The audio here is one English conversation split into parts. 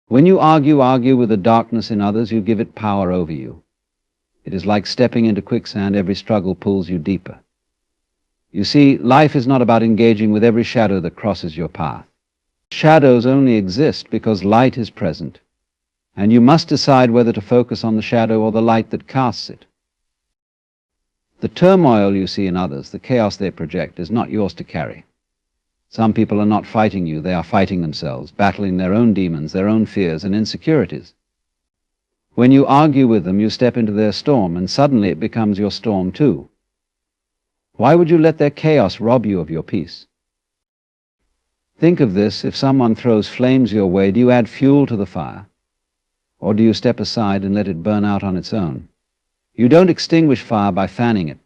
When you argue with the darkness in others, you give it power over you. It is like stepping into quicksand. Every struggle pulls you deeper. You see, life is not about engaging with every shadow that crosses your path. Shadows only exist because light is present, and you must decide whether to focus on the shadow or the light that casts it. The turmoil you see in others, the chaos they project, is not yours to carry. Some people are not fighting you, they are fighting themselves, battling their own demons, their own fears and insecurities. When you argue with them, you step into their storm, and suddenly it becomes your storm too. Why would you let their chaos rob you of your peace? Think of this: if someone throws flames your way, do you add fuel to the fire? Or do you step aside and let it burn out on its own? You don't extinguish fire by fanning it,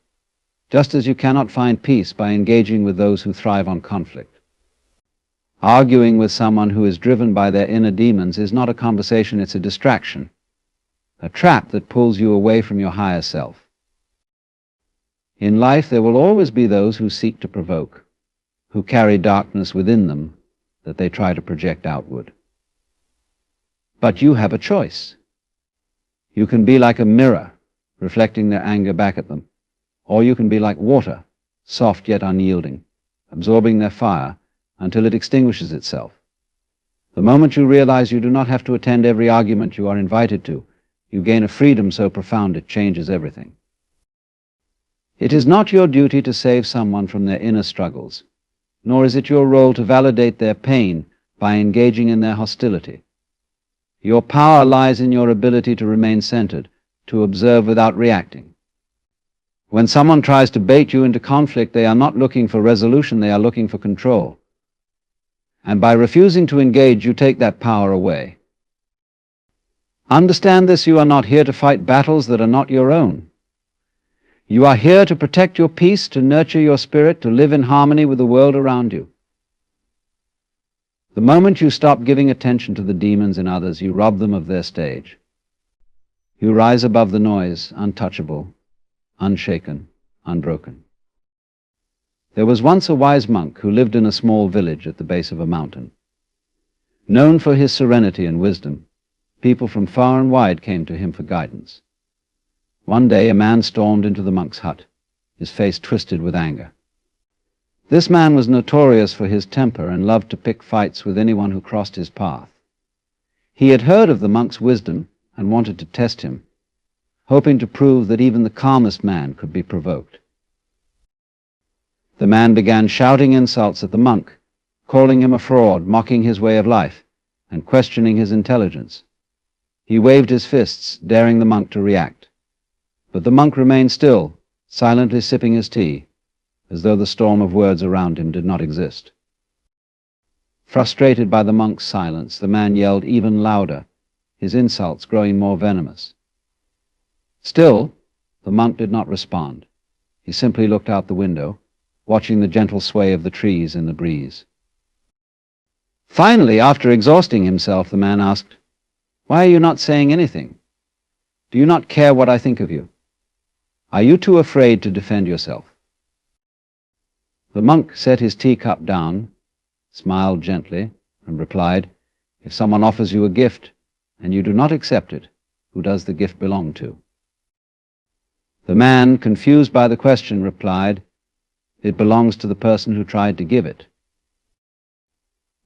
just as you cannot find peace by engaging with those who thrive on conflict. Arguing with someone who is driven by their inner demons is not a conversation, it's a distraction, a trap that pulls you away from your higher self. In life, there will always be those who seek to provoke, who carry darkness within them that they try to project outward. But you have a choice. You can be like a mirror, reflecting their anger back at them, or you can be like water, soft yet unyielding, absorbing their fire until it extinguishes itself. The moment you realize you do not have to attend every argument you are invited to, you gain a freedom so profound it changes everything. It is not your duty to save someone from their inner struggles, nor is it your role to validate their pain by engaging in their hostility. Your power lies in your ability to remain centered, to observe without reacting. When someone tries to bait you into conflict, they are not looking for resolution, they are looking for control. And by refusing to engage, you take that power away. Understand this: you are not here to fight battles that are not your own. You are here to protect your peace, to nurture your spirit, to live in harmony with the world around you. The moment you stop giving attention to the demons in others, you rob them of their stage. You rise above the noise, untouchable, unshaken, unbroken. There was once a wise monk who lived in a small village at the base of a mountain. Known for his serenity and wisdom, people from far and wide came to him for guidance. One day a man stormed into the monk's hut, his face twisted with anger. This man was notorious for his temper and loved to pick fights with anyone who crossed his path. He had heard of the monk's wisdom and wanted to test him, hoping to prove that even the calmest man could be provoked. The man began shouting insults at the monk, calling him a fraud, mocking his way of life, and questioning his intelligence. He waved his fists, daring the monk to react. But the monk remained still, silently sipping his tea, as though the storm of words around him did not exist. Frustrated by the monk's silence, the man yelled even louder, his insults growing more venomous. Still, the monk did not respond. He simply looked out the window, watching the gentle sway of the trees in the breeze. Finally, after exhausting himself, the man asked, "Why are you not saying anything? Do you not care what I think of you? Are you too afraid to defend yourself?" The monk set his teacup down, smiled gently, and replied, "If someone offers you a gift, and you do not accept it, who does the gift belong to?" The man, confused by the question, replied, "It belongs to the person who tried to give it."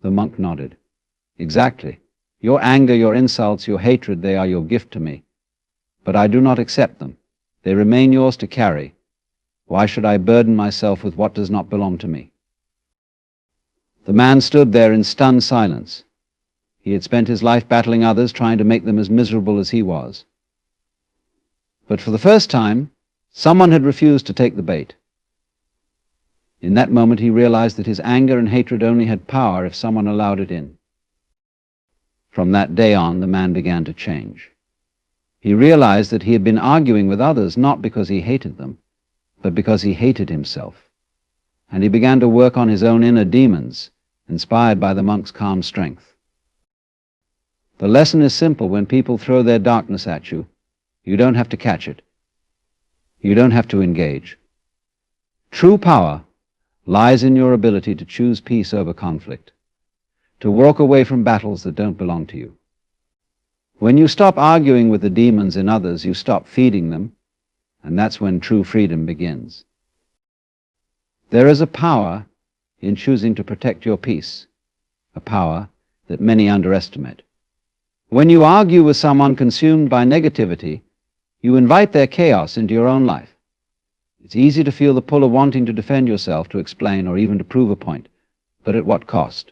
The monk nodded. "Exactly. Your anger, your insults, your hatred, they are your gift to me. But I do not accept them. They remain yours to carry. Why should I burden myself with what does not belong to me?" The man stood there in stunned silence. He had spent his life battling others, trying to make them as miserable as he was. But for the first time, someone had refused to take the bait. In that moment, he realized that his anger and hatred only had power if someone allowed it in. From that day on, the man began to change. He realized that he had been arguing with others not because he hated them, but because he hated himself. And he began to work on his own inner demons, inspired by the monk's calm strength. The lesson is simple: when people throw their darkness at you, you don't have to catch it. You don't have to engage. True power lies in your ability to choose peace over conflict, to walk away from battles that don't belong to you. When you stop arguing with the demons in others, you stop feeding them, and that's when true freedom begins. There is a power in choosing to protect your peace, a power that many underestimate. When you argue with someone consumed by negativity, you invite their chaos into your own life. It's easy to feel the pull of wanting to defend yourself, to explain, or even to prove a point, but at what cost?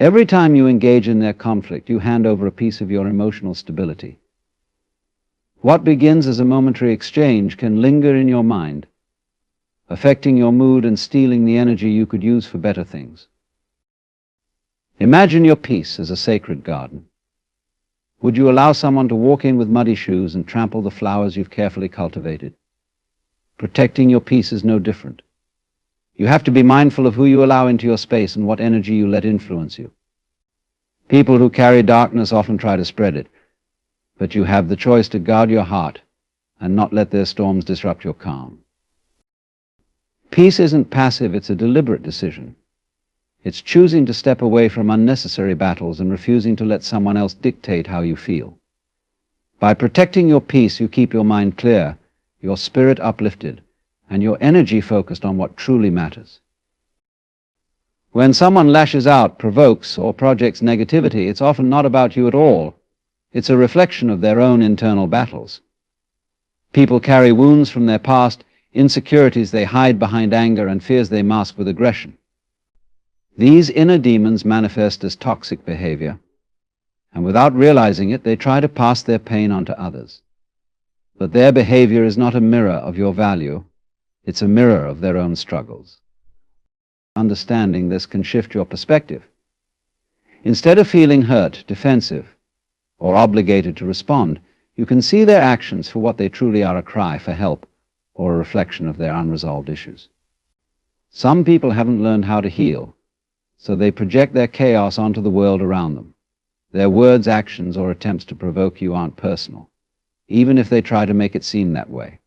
Every time you engage in their conflict, you hand over a piece of your emotional stability. What begins as a momentary exchange can linger in your mind, affecting your mood and stealing the energy you could use for better things. Imagine your peace as a sacred garden. Would you allow someone to walk in with muddy shoes and trample the flowers you've carefully cultivated? Protecting your peace is no different. You have to be mindful of who you allow into your space and what energy you let influence you. People who carry darkness often try to spread it, but you have the choice to guard your heart and not let their storms disrupt your calm. Peace isn't passive, it's a deliberate decision. It's choosing to step away from unnecessary battles and refusing to let someone else dictate how you feel. By protecting your peace, you keep your mind clear, your spirit uplifted, and your energy focused on what truly matters. When someone lashes out, provokes, or projects negativity, it's often not about you at all. It's a reflection of their own internal battles. People carry wounds from their past, insecurities they hide behind anger, and fears they mask with aggression. These inner demons manifest as toxic behavior, and without realizing it, they try to pass their pain on to others. But their behavior is not a mirror of your value, it's a mirror of their own struggles. Understanding this can shift your perspective. Instead of feeling hurt, defensive, or obligated to respond, you can see their actions for what they truly are, a cry for help or a reflection of their unresolved issues. Some people haven't learned how to heal, so they project their chaos onto the world around them. Their words, actions, or attempts to provoke you aren't personal, even if they try to make it seem that way.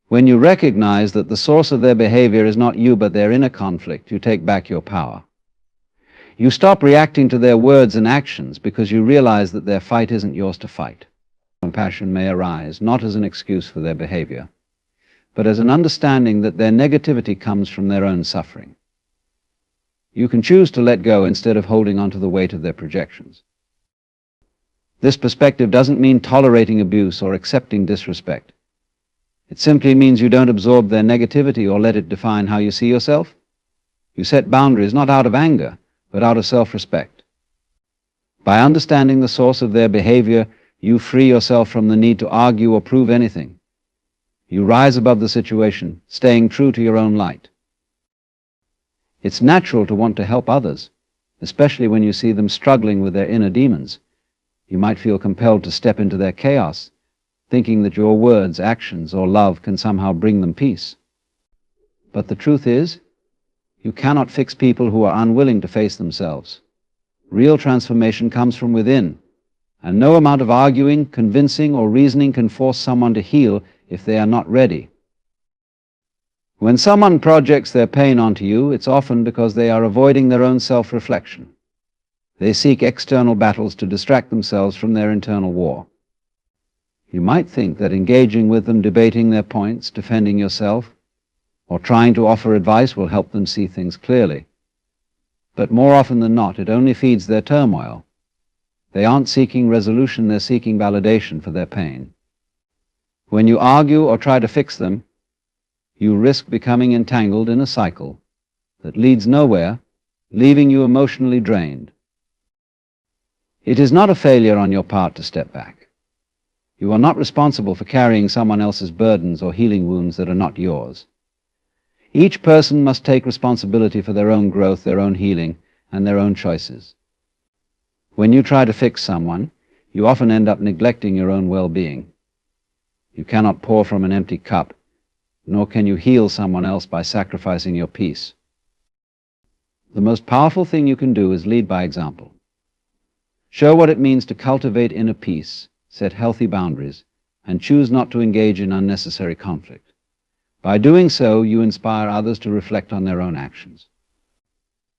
When you recognize that the source of their behavior is not you but their inner conflict, you take back your power. You stop reacting to their words and actions because you realize that their fight isn't yours to fight. Compassion may arise, not as an excuse for their behavior, but as an understanding that their negativity comes from their own suffering. You can choose to let go instead of holding on to the weight of their projections. This perspective doesn't mean tolerating abuse or accepting disrespect. It simply means you don't absorb their negativity or let it define how you see yourself. You set boundaries not out of anger, but out of self-respect. By understanding the source of their behavior, you free yourself from the need to argue or prove anything. You rise above the situation, staying true to your own light. It's natural to want to help others, especially when you see them struggling with their inner demons. You might feel compelled to step into their chaos, thinking that your words, actions, or love can somehow bring them peace. But the truth is, you cannot fix people who are unwilling to face themselves. Real transformation comes from within, and no amount of arguing, convincing, or reasoning can force someone to heal if they are not ready. When someone projects their pain onto you, it's often because they are avoiding their own self-reflection. They seek external battles to distract themselves from their internal war. You might think that engaging with them, debating their points, defending yourself, or trying to offer advice will help them see things clearly. But more often than not, it only feeds their turmoil. They aren't seeking resolution, they're seeking validation for their pain. When you argue or try to fix them, you risk becoming entangled in a cycle that leads nowhere, leaving you emotionally drained. It is not a failure on your part to step back. You are not responsible for carrying someone else's burdens or healing wounds that are not yours. Each person must take responsibility for their own growth, their own healing, and their own choices. When you try to fix someone, you often end up neglecting your own well-being. You cannot pour from an empty cup, nor can you heal someone else by sacrificing your peace. The most powerful thing you can do is lead by example. Show what it means to cultivate inner peace, set healthy boundaries, and choose not to engage in unnecessary conflict. By doing so, you inspire others to reflect on their own actions.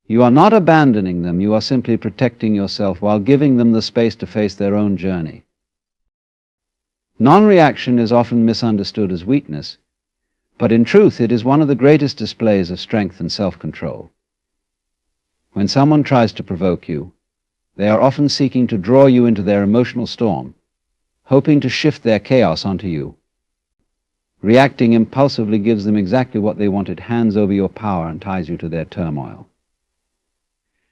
You are not abandoning them, you are simply protecting yourself while giving them the space to face their own journey. Non-reaction is often misunderstood as weakness, but in truth it is one of the greatest displays of strength and self-control. When someone tries to provoke you, they are often seeking to draw you into their emotional storm, hoping to shift their chaos onto you. Reacting impulsively gives them exactly what they want. It hands over your power and ties you to their turmoil.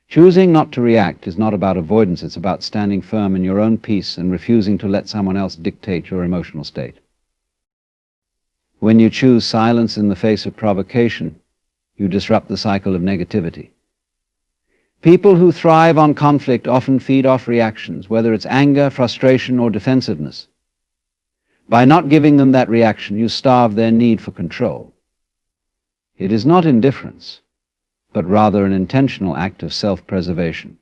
Choosing not to react is not about avoidance, it's about standing firm in your own peace and refusing to let someone else dictate your emotional state. When you choose silence in the face of provocation, you disrupt the cycle of negativity. People who thrive on conflict often feed off reactions, whether it's anger, frustration, or defensiveness. By not giving them that reaction, you starve their need for control. It is not indifference, but rather an intentional act of self-preservation.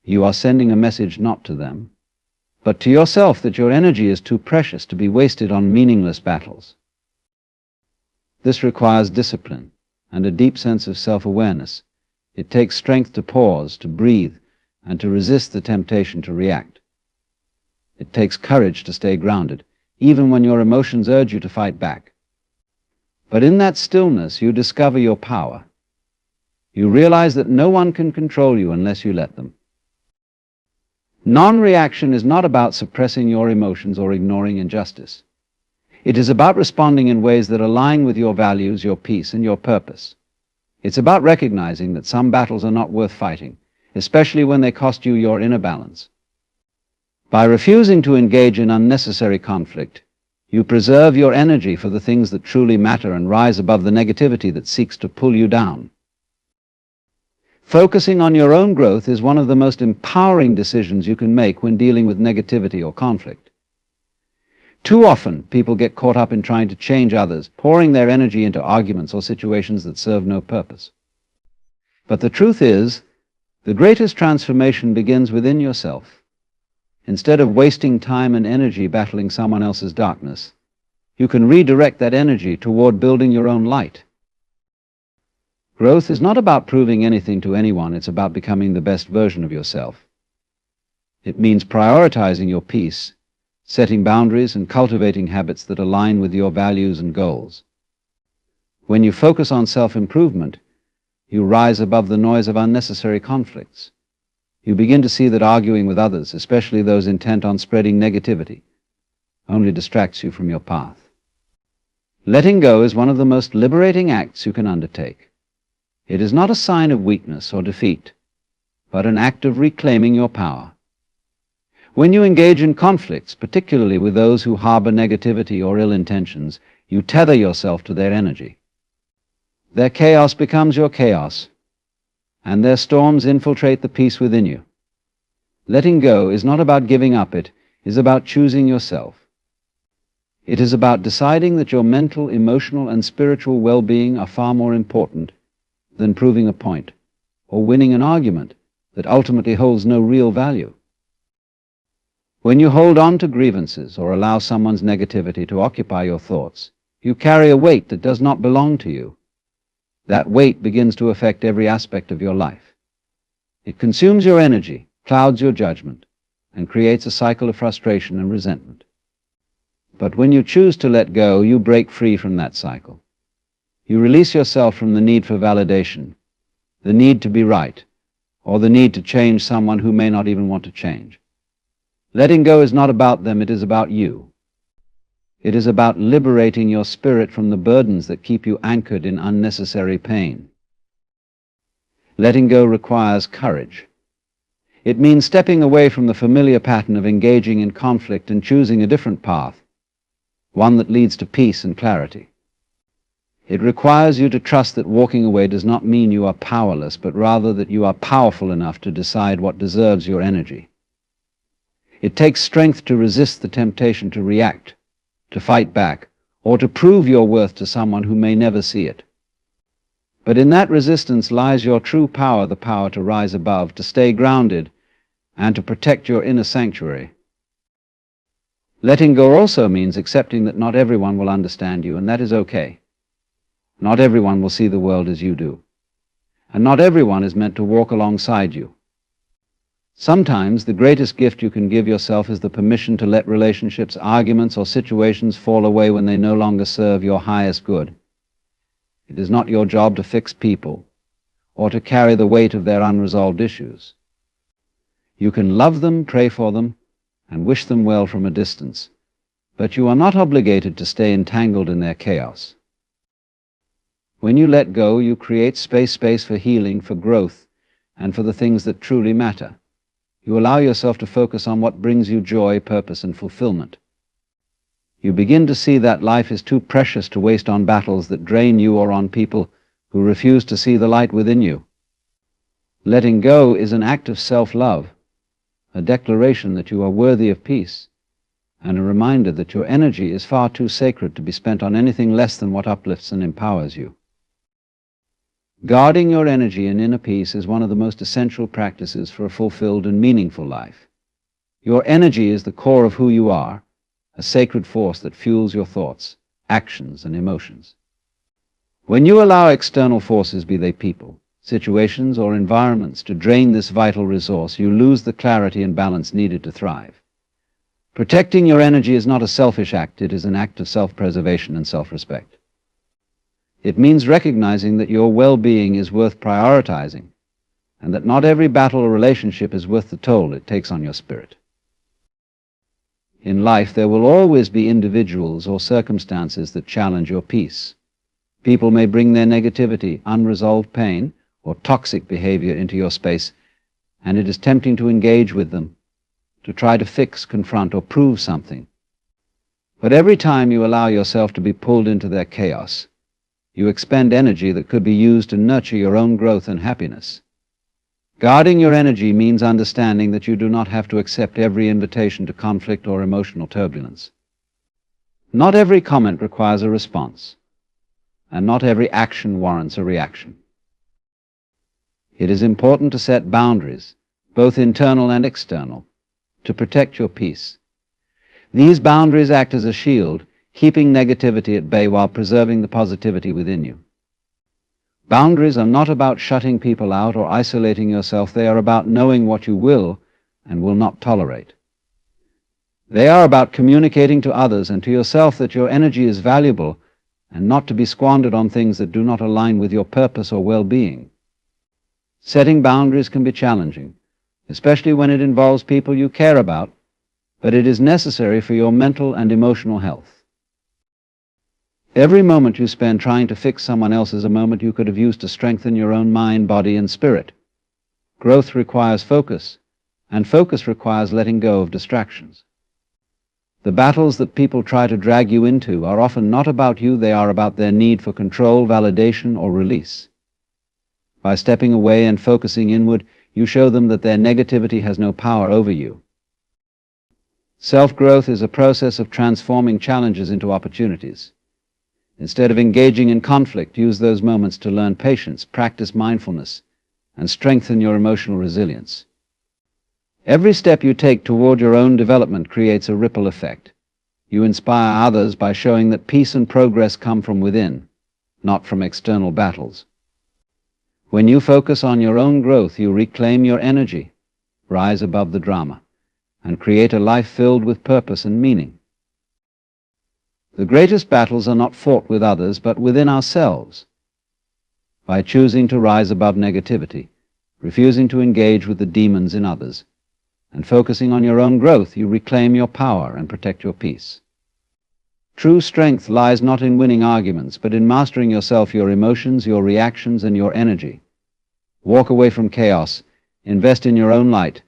You are sending a message not to them, but to yourself that your energy is too precious to be wasted on meaningless battles. This requires discipline and a deep sense of self-awareness. It takes strength to pause, to breathe, and to resist the temptation to react. It takes courage to stay grounded, even when your emotions urge you to fight back. But in that stillness, you discover your power. You realize that no one can control you unless you let them. Non-reaction is not about suppressing your emotions or ignoring injustice. It is about responding in ways that align with your values, your peace, and your purpose. It's about recognizing that some battles are not worth fighting, especially when they cost you your inner balance. By refusing to engage in unnecessary conflict, you preserve your energy for the things that truly matter and rise above the negativity that seeks to pull you down. Focusing on your own growth is one of the most empowering decisions you can make when dealing with negativity or conflict. Too often, people get caught up in trying to change others, pouring their energy into arguments or situations that serve no purpose. But the truth is, the greatest transformation begins within yourself. Instead of wasting time and energy battling someone else's darkness, you can redirect that energy toward building your own light. Growth is not about proving anything to anyone, it's about becoming the best version of yourself. It means prioritizing your peace, setting boundaries, and cultivating habits that align with your values and goals. When you focus on self-improvement, you rise above the noise of unnecessary conflicts. You begin to see that arguing with others, especially those intent on spreading negativity, only distracts you from your path. Letting go is one of the most liberating acts you can undertake. It is not a sign of weakness or defeat, but an act of reclaiming your power. When you engage in conflicts, particularly with those who harbor negativity or ill intentions, you tether yourself to their energy. Their chaos becomes your chaos, and their storms infiltrate the peace within you. Letting go is not about giving up, it is about choosing yourself. It is about deciding that your mental, emotional, and spiritual well-being are far more important than proving a point or winning an argument that ultimately holds no real value. When you hold on to grievances or allow someone's negativity to occupy your thoughts, you carry a weight that does not belong to you. That weight begins to affect every aspect of your life. It consumes your energy, clouds your judgment, and creates a cycle of frustration and resentment. But when you choose to let go, you break free from that cycle. You release yourself from the need for validation, the need to be right, or the need to change someone who may not even want to change. Letting go is not about them, it is about you. It is about liberating your spirit from the burdens that keep you anchored in unnecessary pain. Letting go requires courage. It means stepping away from the familiar pattern of engaging in conflict and choosing a different path, one that leads to peace and clarity. It requires you to trust that walking away does not mean you are powerless, but rather that you are powerful enough to decide what deserves your energy. It takes strength to resist the temptation to react, to fight back, or to prove your worth to someone who may never see it. But in that resistance lies your true power, the power to rise above, to stay grounded, and to protect your inner sanctuary. Letting go also means accepting that not everyone will understand you, and that is okay. Not everyone will see the world as you do. and not everyone is meant to walk alongside you. Sometimes the greatest gift you can give yourself is the permission to let relationships, arguments, or situations fall away when they no longer serve your highest good. It is not your job to fix people or to carry the weight of their unresolved issues. You can love them, pray for them, and wish them well from a distance, but you are not obligated to stay entangled in their chaos. When you let go, you create space for healing, for growth, and for the things that truly matter. You allow yourself to focus on what brings you joy, purpose, and fulfillment. You begin to see that life is too precious to waste on battles that drain you or on people who refuse to see the light within you. Letting go is an act of self-love, a declaration that you are worthy of peace, and a reminder that your energy is far too sacred to be spent on anything less than what uplifts and empowers you. Guarding your energy and inner peace is one of the most essential practices for a fulfilled and meaningful life. Your energy is the core of who you are, a sacred force that fuels your thoughts, actions, and emotions. When you allow external forces, be they people, situations, or environments, to drain this vital resource, you lose the clarity and balance needed to thrive. Protecting your energy is not a selfish act, it is an act of self-preservation and self-respect. It means recognizing that your well-being is worth prioritizing, and that not every battle or relationship is worth the toll it takes on your spirit. In life, there will always be individuals or circumstances that challenge your peace. People may bring their negativity, unresolved pain, or toxic behavior into your space, and it is tempting to engage with them, to try to fix, confront, or prove something. But every time you allow yourself to be pulled into their chaos, you expend energy that could be used to nurture your own growth and happiness. Guarding your energy means understanding that you do not have to accept every invitation to conflict or emotional turbulence. Not every comment requires a response, and not every action warrants a reaction. It is important to set boundaries, both internal and external, to protect your peace. These boundaries act as a shield, keeping negativity at bay while preserving the positivity within you. Boundaries are not about shutting people out or isolating yourself. They are about knowing what you will and will not tolerate. They are about communicating to others and to yourself that your energy is valuable and not to be squandered on things that do not align with your purpose or well-being. Setting boundaries can be challenging, especially when it involves people you care about, but it is necessary for your mental and emotional health. Every moment you spend trying to fix someone else is a moment you could have used to strengthen your own mind, body, and spirit. Growth requires focus, and focus requires letting go of distractions. The battles that people try to drag you into are often not about you, they are about their need for control, validation, or release. By stepping away and focusing inward, you show them that their negativity has no power over you. Self-growth is a process of transforming challenges into opportunities. Instead of engaging in conflict, use those moments to learn patience, practice mindfulness, and strengthen your emotional resilience. Every step you take toward your own development creates a ripple effect. You inspire others by showing that peace and progress come from within, not from external battles. When you focus on your own growth, you reclaim your energy, rise above the drama, and create a life filled with purpose and meaning. The greatest battles are not fought with others, but within ourselves. By choosing to rise above negativity, refusing to engage with the demons in others, and focusing on your own growth, you reclaim your power and protect your peace. True strength lies not in winning arguments, but in mastering yourself, your emotions, your reactions, and your energy. Walk away from chaos, invest in your own light,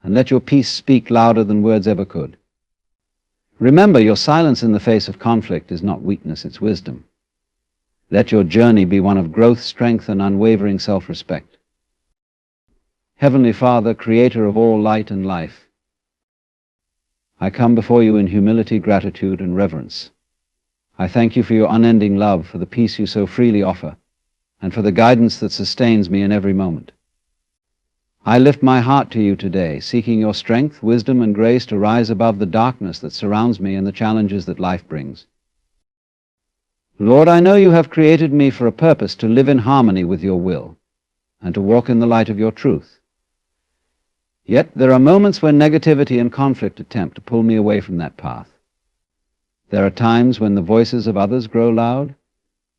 and let your peace speak louder than words ever could. Remember, your silence in the face of conflict is not weakness, it's wisdom. Let your journey be one of growth, strength, and unwavering self-respect. Heavenly Father, Creator of all light and life, I come before you in humility, gratitude, and reverence. I thank you for your unending love, for the peace you so freely offer, and for the guidance that sustains me in every moment. I lift my heart to you today, seeking your strength, wisdom, and grace to rise above the darkness that surrounds me and the challenges that life brings. Lord, I know you have created me for a purpose to live in harmony with your will. and to walk in the light of your truth. Yet there are moments when negativity and conflict attempt to pull me away from that path. There are times when the voices of others grow loud,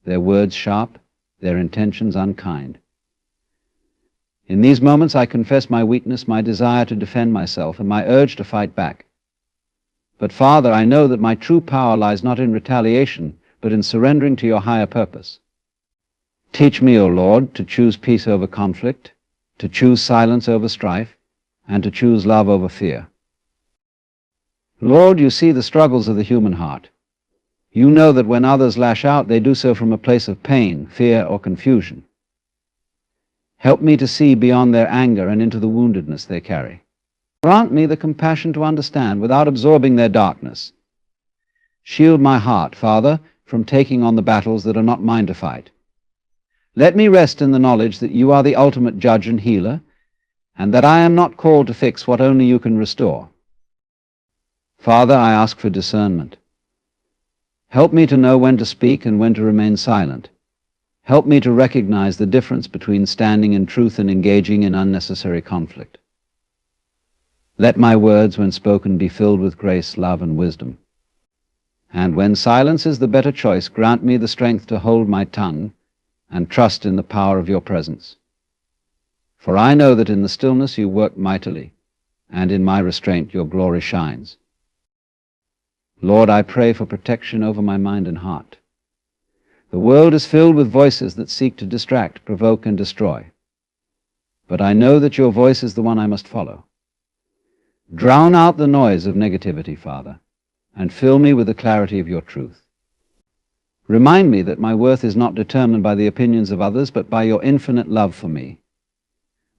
their words sharp, their intentions unkind. In these moments I confess my weakness, my desire to defend myself, and my urge to fight back. But Father, I know that my true power lies not in retaliation, but in surrendering to your higher purpose. Teach me, O Lord, to choose peace over conflict, to choose silence over strife, and to choose love over fear. Lord, you see the struggles of the human heart. You know that when others lash out, they do so from a place of pain, fear, or confusion. Help me to see beyond their anger and into the woundedness they carry. Grant me the compassion to understand without absorbing their darkness. Shield my heart, Father, from taking on the battles that are not mine to fight. Let me rest in the knowledge that you are the ultimate judge and healer, and that I am not called to fix what only you can restore. Father, I ask for discernment. Help me to know when to speak and when to remain silent. Help me to recognize the difference between standing in truth and engaging in unnecessary conflict. Let my words, when spoken, be filled with grace, love, and wisdom. And when silence is the better choice, grant me the strength to hold my tongue and trust in the power of your presence. For I know that in the stillness you work mightily, and in my restraint your glory shines. Lord, I pray for protection over my mind and heart. The world is filled with voices that seek to distract, provoke, and destroy. But I know that your voice is the one I must follow. Drown out the noise of negativity, Father, and fill me with the clarity of your truth. Remind me that my worth is not determined by the opinions of others, but by your infinite love for me.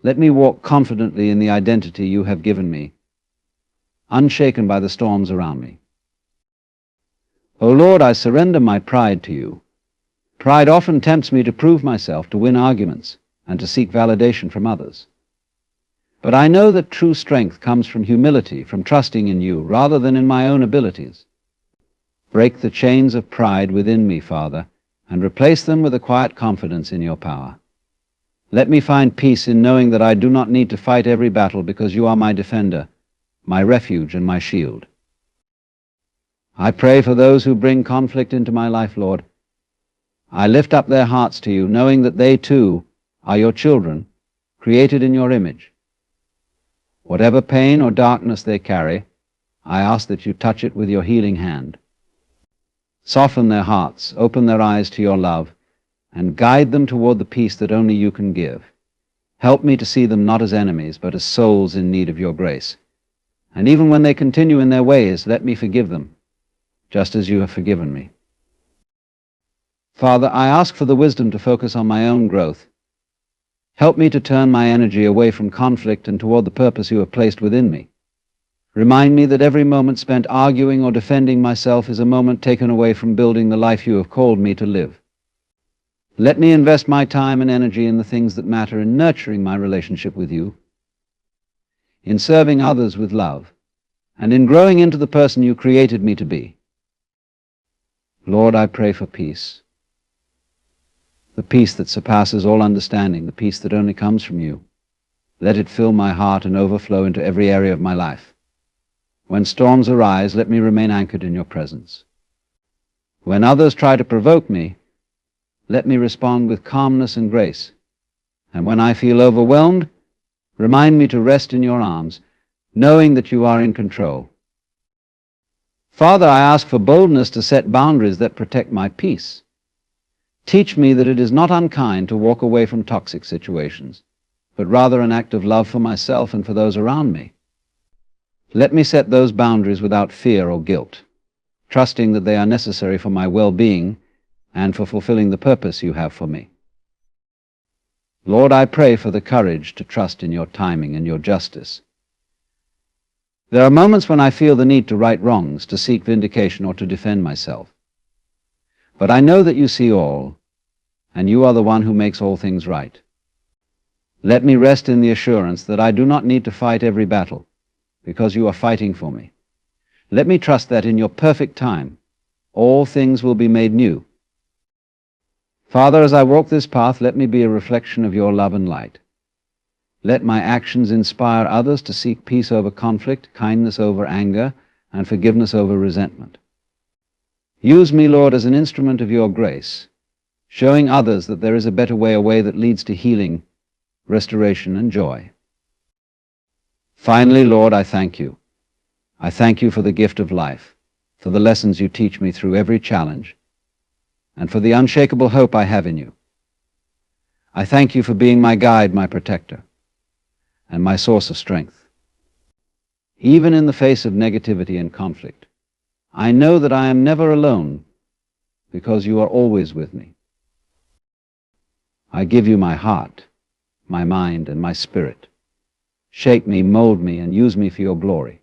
Let me walk confidently in the identity you have given me, unshaken by the storms around me. O Lord, I surrender my pride to you. Pride often tempts me to prove myself, to win arguments, and to seek validation from others. But I know that true strength comes from humility, from trusting in you, rather than in my own abilities. Break the chains of pride within me, Father, and replace them with a quiet confidence in your power. Let me find peace in knowing that I do not need to fight every battle because you are my defender, my refuge, and my shield. I pray for those who bring conflict into my life, Lord. I lift up their hearts to you, knowing that they too are your children, created in your image. Whatever pain or darkness they carry, I ask that you touch it with your healing hand. Soften their hearts, open their eyes to your love, and guide them toward the peace that only you can give. Help me to see them not as enemies, but as souls in need of your grace. And even when they continue in their ways, let me forgive them, just as you have forgiven me. Father, I ask for the wisdom to focus on my own growth. Help me to turn my energy away from conflict and toward the purpose you have placed within me. Remind me that every moment spent arguing or defending myself is a moment taken away from building the life you have called me to live. Let me invest my time and energy in the things that matter, in nurturing my relationship with you, in serving others with love, and in growing into the person you created me to be. Lord, I pray for peace. The peace that surpasses all understanding, the peace that only comes from you. Let it fill my heart and overflow into every area of my life. When storms arise, let me remain anchored in your presence. When others try to provoke me, let me respond with calmness and grace. And when I feel overwhelmed, remind me to rest in your arms, knowing that you are in control. Father, I ask for boldness to set boundaries that protect my peace. Teach me that it is not unkind to walk away from toxic situations, but rather an act of love for myself and for those around me. Let me set those boundaries without fear or guilt, trusting that they are necessary for my well-being and for fulfilling the purpose you have for me. Lord, I pray for the courage to trust in your timing and your justice. There are moments when I feel the need to right wrongs, to seek vindication, or to defend myself. But I know that you see all, and you are the one who makes all things right. Let me rest in the assurance that I do not need to fight every battle, because you are fighting for me. Let me trust that in your perfect time, all things will be made new. Father, as I walk this path, let me be a reflection of your love and light. Let my actions inspire others to seek peace over conflict, kindness over anger, and forgiveness over resentment. Use me, Lord, as an instrument of your grace, showing others that there is a better way, a way that leads to healing, restoration, and joy. Finally, Lord, I thank you. I thank you for the gift of life, for the lessons you teach me through every challenge, and for the unshakable hope I have in you. I thank you for being my guide, my protector, and my source of strength. Even in the face of negativity and conflict, I know that I am never alone because you are always with me. I give you my heart, my mind, and my spirit. Shape me, mold me, and use me for your glory.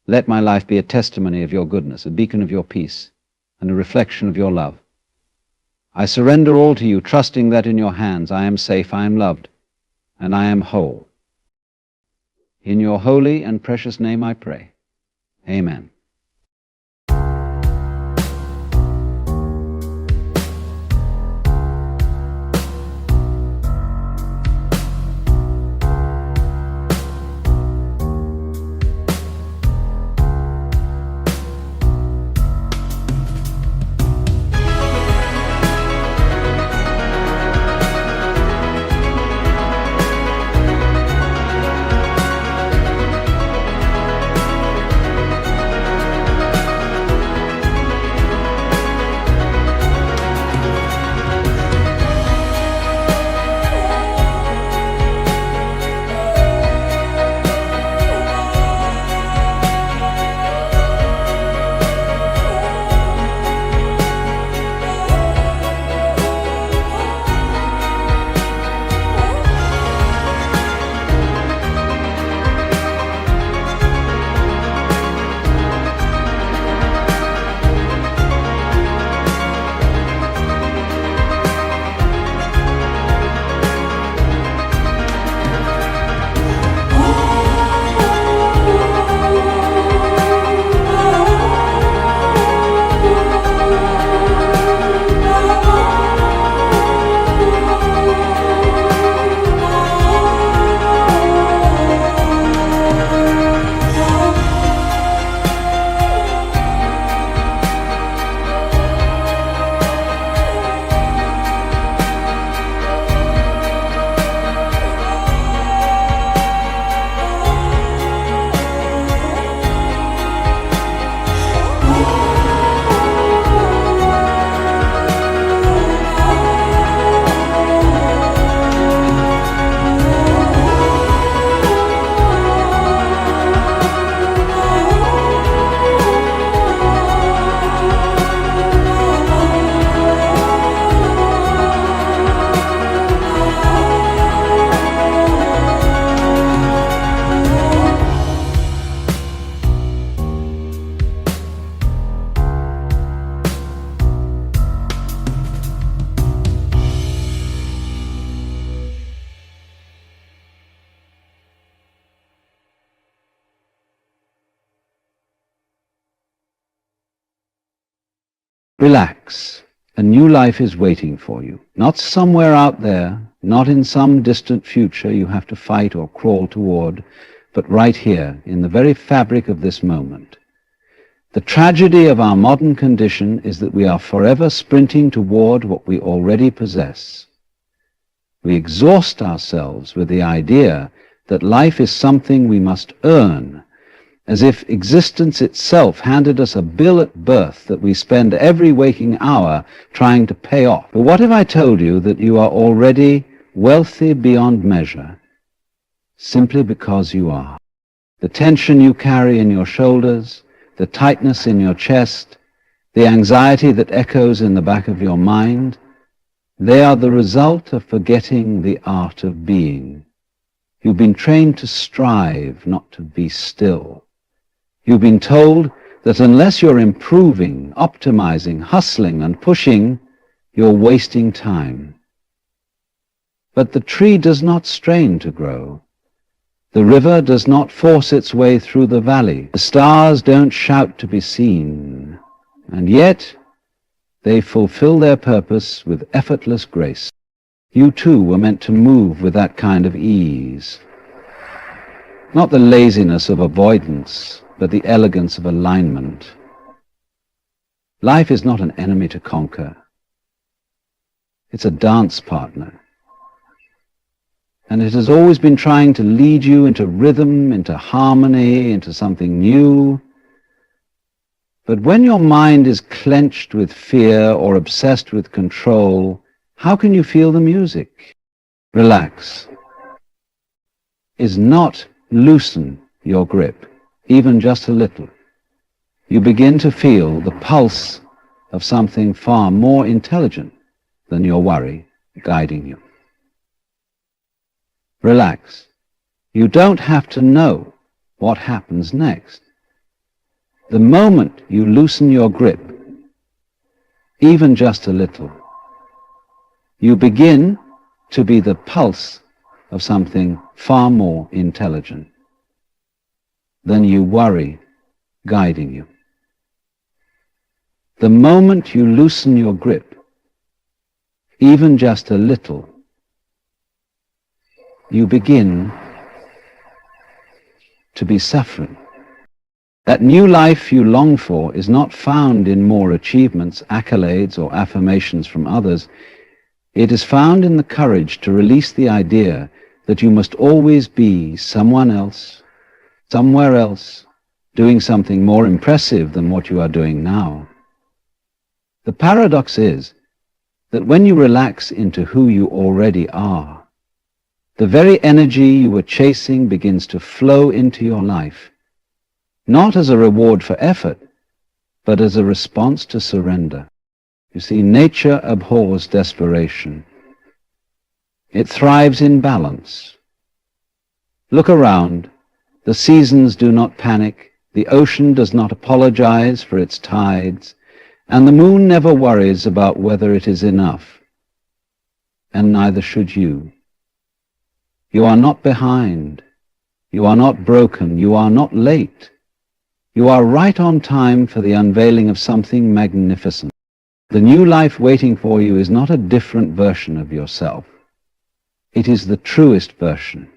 Let my life be a testimony of your goodness, a beacon of your peace, and a reflection of your love. I surrender all to you, trusting that in your hands I am safe, I am loved, and I am whole. In your holy and precious name I pray. Amen. Relax. A new life is waiting for you. Not somewhere out there, not in some distant future you have to fight or crawl toward, but right here, in the very fabric of this moment. The tragedy of our modern condition is that we are forever sprinting toward what we already possess. We exhaust ourselves with the idea that life is something we must earn, as if existence itself handed us a bill at birth that we spend every waking hour trying to pay off. But what if I told you that you are already wealthy beyond measure, simply because you are? The tension you carry in your shoulders, the tightness in your chest, the anxiety that echoes in the back of your mind, they are the result of forgetting the art of being. You've been trained to strive, not to be still. You've been told that unless you're improving, optimizing, hustling, and pushing, you're wasting time. But the tree does not strain to grow. The river does not force its way through the valley. The stars don't shout to be seen. And yet, They fulfill their purpose with effortless grace. You too were meant to move with that kind of ease. Not the laziness of avoidance, but the elegance of alignment. Life is not an enemy to conquer. It's a dance partner. And it has always been trying to lead you into rhythm, into harmony, into something new. But when your mind is clenched with fear or obsessed with control, how can you feel the music? Relax. Is not loosen your grip, even just a little. You begin to feel the pulse of something far more intelligent than your worry guiding you. Relax. You don't have to know what happens next. The moment you loosen your grip, even just a little, you begin to be the pulse of something far more intelligent than you worry guiding you. The moment you loosen your grip, even just a little, you begin to be suffering. That new life you long for is not found in more achievements, accolades, or affirmations from others. It is found in the courage to release the idea that you must always be someone else, somewhere else, doing something more impressive than what you are doing now. The paradox is that when you relax into who you already are, the very energy you were chasing begins to flow into your life, not as a reward for effort, but as a response to surrender. You see, nature abhors desperation. It thrives in balance. Look around. The seasons do not panic. The ocean does not apologize for its tides. And the moon never worries about whether it is enough. And neither should you. You are not behind. You are not broken. You are not late. You are right on time for the unveiling of something magnificent. The new life waiting for you is not a different version of yourself. It is the truest version.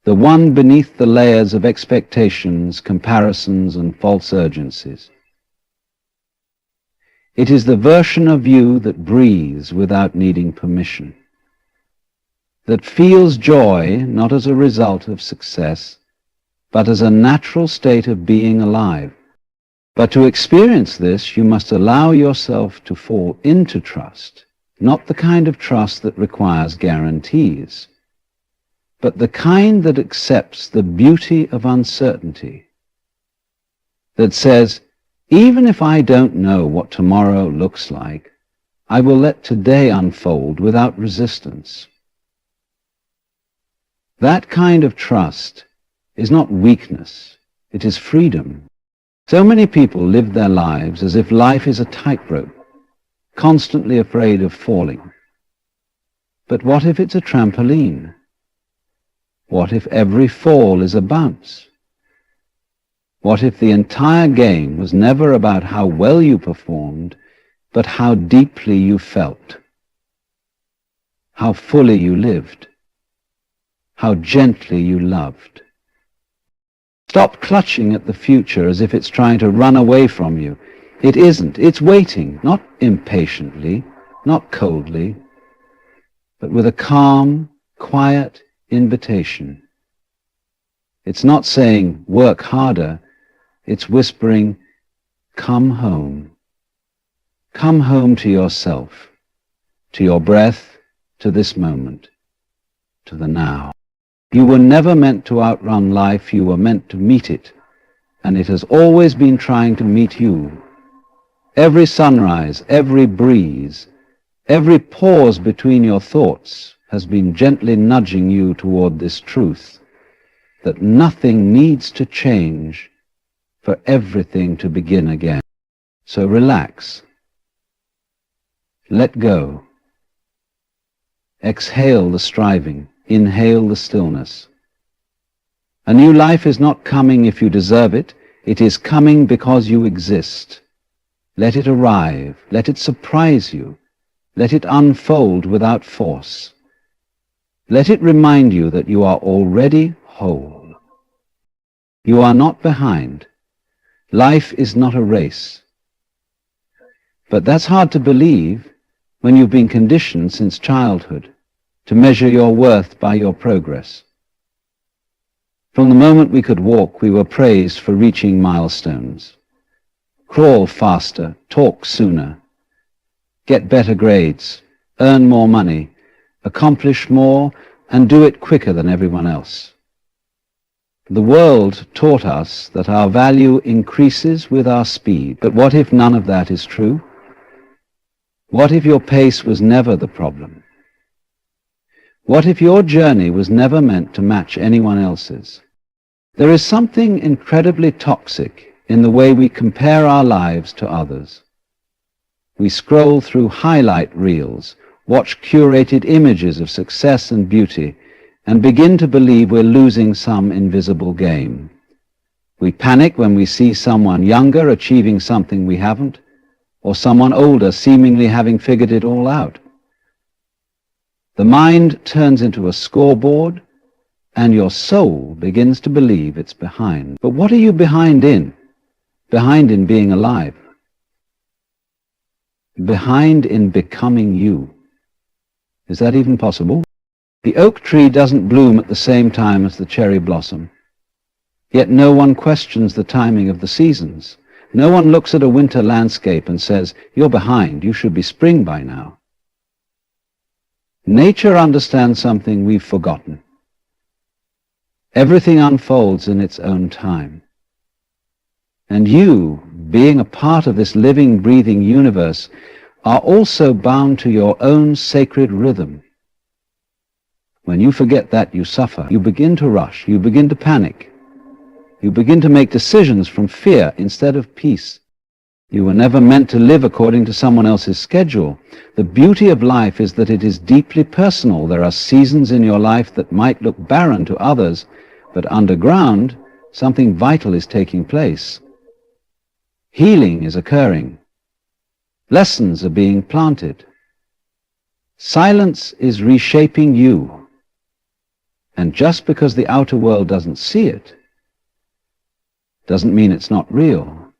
The one beneath the layers of expectations, comparisons, and false urgencies. It is the version of you that breathes without needing permission, that feels joy not as a result of success, but as a natural state of being alive. But to experience this, you must allow yourself to fall into trust, not the kind of trust that requires guarantees, but the kind that accepts the beauty of uncertainty, that says, even if I don't know what tomorrow looks like, I will let today unfold without resistance. That kind of trust is not weakness, it is freedom. So many people live their lives as if life is a tightrope, constantly afraid of falling. But what if it's a trampoline? What if every fall is a bounce? What if the entire game was never about how well you performed, but how deeply you felt, how fully you lived, how gently you loved? Stop clutching at the future as if it's trying to run away from you. It isn't. It's waiting, not impatiently, not coldly, but with a calm, quiet invitation. It's not saying, work harder. It's whispering, come home. Come home to yourself, to your breath, to this moment, to the now. You were never meant to outrun life, you were meant to meet it, and it has always been trying to meet you. Every sunrise, every breeze, every pause between your thoughts has been gently nudging you toward this truth, that nothing needs to change for everything to begin again. So relax. Let go. Exhale the striving. Inhale the stillness. A new life is not coming if you deserve it. It is coming because you exist. Let it arrive. Let it surprise you. Let it unfold without force. Let it remind you that you are already whole. You are not behind. Life is not a race. But that's hard to believe when you've been conditioned since childhood to measure your worth by your progress. From the moment we could walk, we were praised for reaching milestones. Crawl faster, talk sooner, get better grades, earn more money, accomplish more, and do it quicker than everyone else. The world taught us that our value increases with our speed. But what if none of that is true? What if your pace was never the problem? What if your journey was never meant to match anyone else's? There is something incredibly toxic in the way we compare our lives to others. We scroll through highlight reels, watch curated images of success and beauty, and begin to believe we're losing some invisible game. We panic when we see someone younger achieving something we haven't, or someone older seemingly having figured it all out. The mind turns into a scoreboard, and your soul begins to believe it's behind. But what are you behind in? Behind in being alive. Behind in becoming you. Is that even possible? The oak tree doesn't bloom at the same time as the cherry blossom. Yet no one questions the timing of the seasons. No one looks at a winter landscape and says, "You're behind, you should be spring by now." Nature understands something we've forgotten. Everything unfolds in its own time. And you, being a part of this living, breathing universe, are also bound to your own sacred rhythm. When you forget that, you suffer. You begin to rush. You begin to panic. You begin to make decisions from fear instead of peace. You were never meant to live according to someone else's schedule. The beauty of life is that it is deeply personal. There are seasons in your life that might look barren to others, but underground, something vital is taking place. Healing is occurring. Lessons are being planted. Silence is reshaping you. And just because the outer world doesn't see it, doesn't mean it's not real.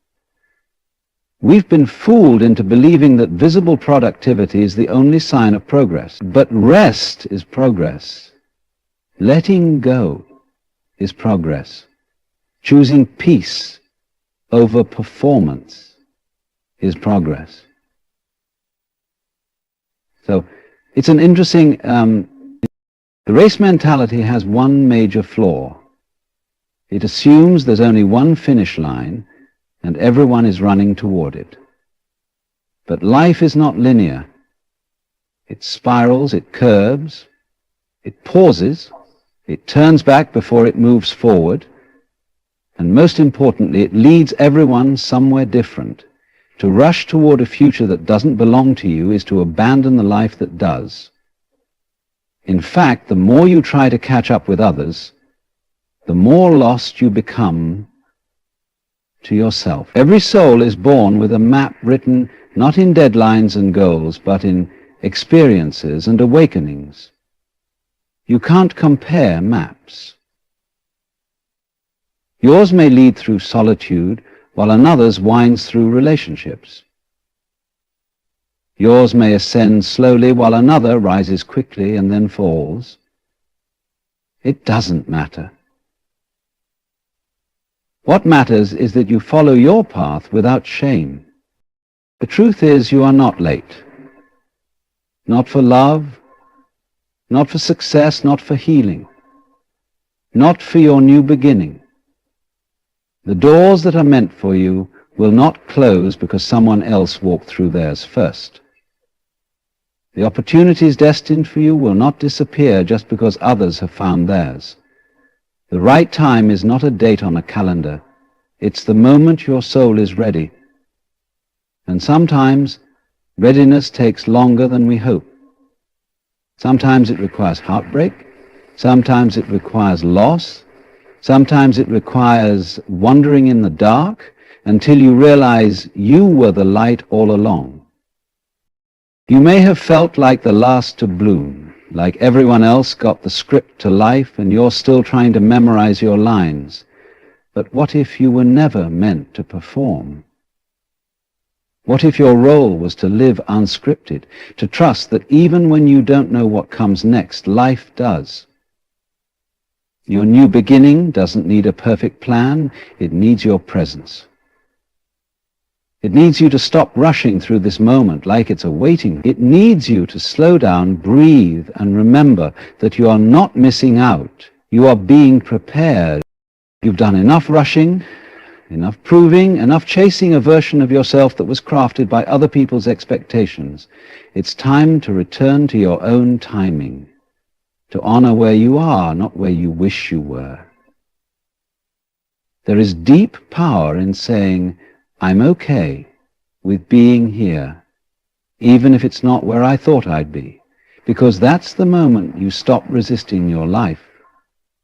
We've been fooled into believing that visible productivity is the only sign of progress. But rest is progress. Letting go is progress. Choosing peace over performance is progress. So it's an interesting... the race mentality has one major flaw. It assumes there's only one finish line and everyone is running toward it. But life is not linear. It spirals, it curves, it pauses, it turns back before it moves forward, and most importantly, it leads everyone somewhere different. To rush toward a future that doesn't belong to you is to abandon the life that does. In fact, the more you try to catch up with others, the more lost you become to yourself. Every soul is born with a map written not in deadlines and goals, but in experiences and awakenings. You can't compare maps. Yours may lead through solitude, while another's winds through relationships. Yours may ascend slowly, while another rises quickly and then falls. It doesn't matter. What matters is that you follow your path without shame. The truth is, you are not late. Not for love, not for success, not for healing, not for your new beginning. The doors that are meant for you will not close because someone else walked through theirs first. The opportunities destined for you will not disappear just because others have found theirs. The right time is not a date on a calendar. It's the moment your soul is ready. And sometimes readiness takes longer than we hope. Sometimes it requires heartbreak. Sometimes it requires loss. Sometimes it requires wandering in the dark. until you realize you were the light all along. You may have felt like the last to bloom, like everyone else got the script to life and you're still trying to memorize your lines. But what if you were never meant to perform? What if your role was to live unscripted, to trust that even when you don't know what comes next, life does? Your new beginning doesn't need a perfect plan, it needs your presence. It needs you to stop rushing through this moment like it's a waiting. It needs you to slow down, breathe, and remember that you are not missing out. You are being prepared. You've done enough rushing, enough proving, enough chasing a version of yourself that was crafted by other people's expectations. It's time to return to your own timing, to honor where you are, not where you wish you were. There is deep power in saying, I'm okay with being here, even if it's not where I thought I'd be, because that's the moment you stop resisting your life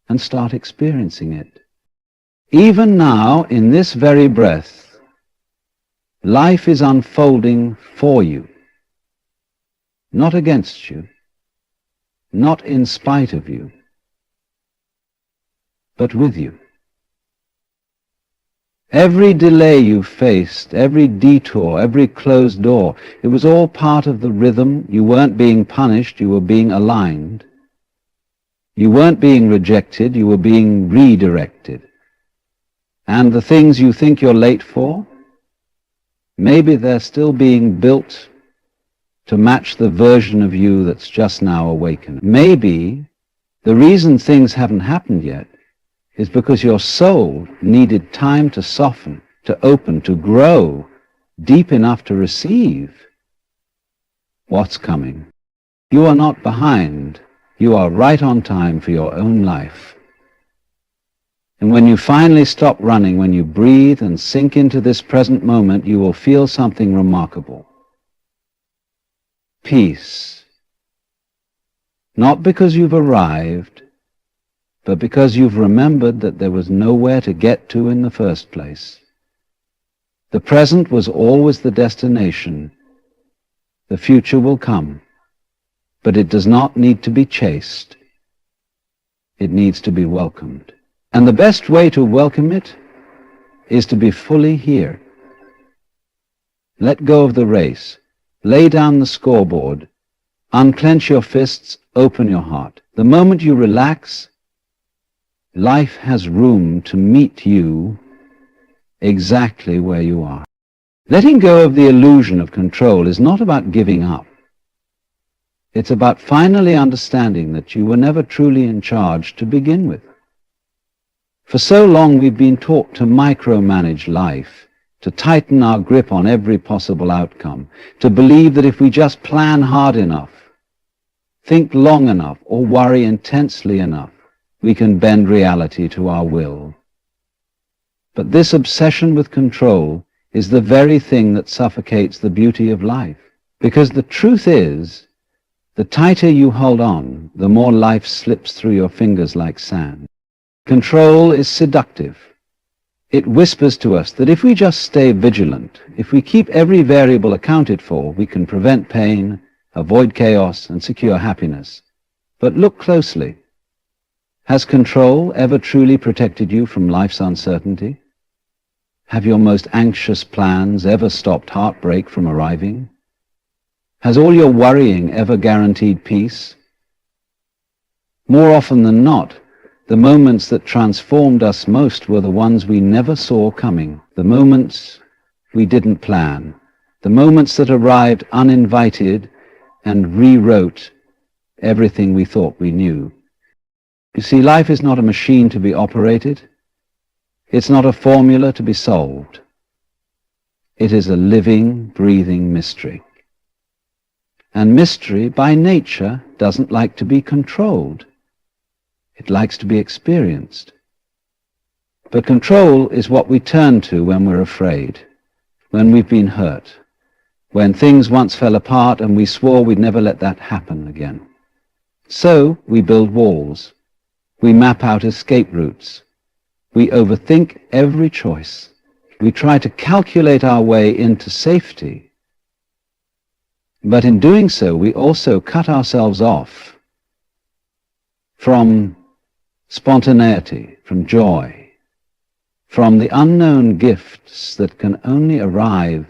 and start experiencing it. Even now, in this very breath, life is unfolding for you, not against you, not in spite of you, but with you. Every delay you faced, every detour, every closed door, it was all part of the rhythm. You weren't being punished, you were being aligned. You weren't being rejected, you were being redirected. And the things you think you're late for, maybe they're still being built to match the version of you that's just now awakened. Maybe the reason things haven't happened yet is because your soul needed time to soften, to open, to grow deep enough to receive what's coming. You are not behind. You are right on time for your own life. And when you finally stop running, when you breathe and sink into this present moment, you will feel something remarkable. Peace. Not because you've arrived, but because you've remembered that there was nowhere to get to in the first place. The present was always the destination. The future will come, but it does not need to be chased. It needs to be welcomed. And the best way to welcome it is to be fully here. Let go of the race. Lay down the scoreboard. Unclench your fists. Open your heart. The moment you relax, life has room to meet you exactly where you are. Letting go of the illusion of control is not about giving up. It's about finally understanding that you were never truly in charge to begin with. For so long we've been taught to micromanage life, to tighten our grip on every possible outcome, to believe that if we just plan hard enough, think long enough, or worry intensely enough, we can bend reality to our will. But this obsession with control is the very thing that suffocates the beauty of life. Because the truth is, the tighter you hold on, the more life slips through your fingers like sand. Control is seductive. It whispers to us that if we just stay vigilant, if we keep every variable accounted for, we can prevent pain, avoid chaos, and secure happiness. But look closely. Has control ever truly protected you from life's uncertainty? Have your most anxious plans ever stopped heartbreak from arriving? Has all your worrying ever guaranteed peace? More often than not, the moments that transformed us most were the ones we never saw coming, the moments we didn't plan, the moments that arrived uninvited and rewrote everything we thought we knew. You see, life is not a machine to be operated. It's not a formula to be solved. It is a living, breathing mystery. And mystery, by nature, doesn't like to be controlled. It likes to be experienced. But control is what we turn to when we're afraid, when we've been hurt, when things once fell apart and we swore we'd never let that happen again. So we build walls. We map out escape routes. We overthink every choice. We try to calculate our way into safety, but in doing so we also cut ourselves off from spontaneity, from joy, from the unknown gifts that can only arrive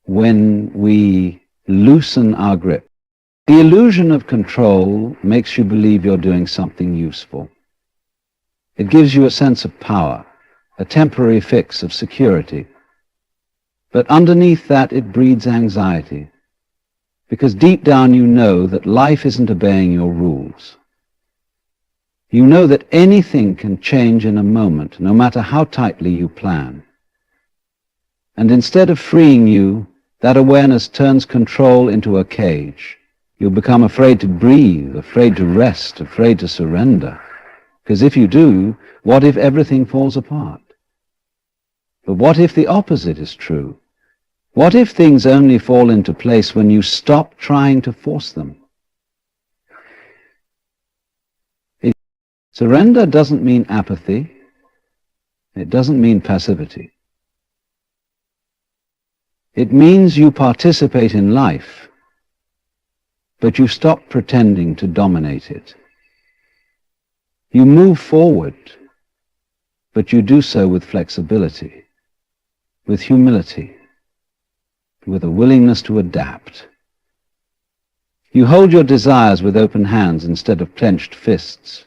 when we loosen our grip. The illusion of control makes you believe you're doing something useful. It gives you a sense of power, a temporary fix of security. But underneath that, it breeds anxiety, because deep down you know that life isn't obeying your rules. You know that anything can change in a moment, no matter how tightly you plan. And instead of freeing you, that awareness turns control into a cage. You'll become afraid to breathe, afraid to rest, afraid to surrender. Because if you do, what if everything falls apart? But what if the opposite is true? What if things only fall into place when you stop trying to force them? Surrender doesn't mean apathy. It doesn't mean passivity. It means you participate in life, but you stop pretending to dominate it. You move forward, but you do so with flexibility, with humility, with a willingness to adapt. You hold your desires with open hands instead of clenched fists.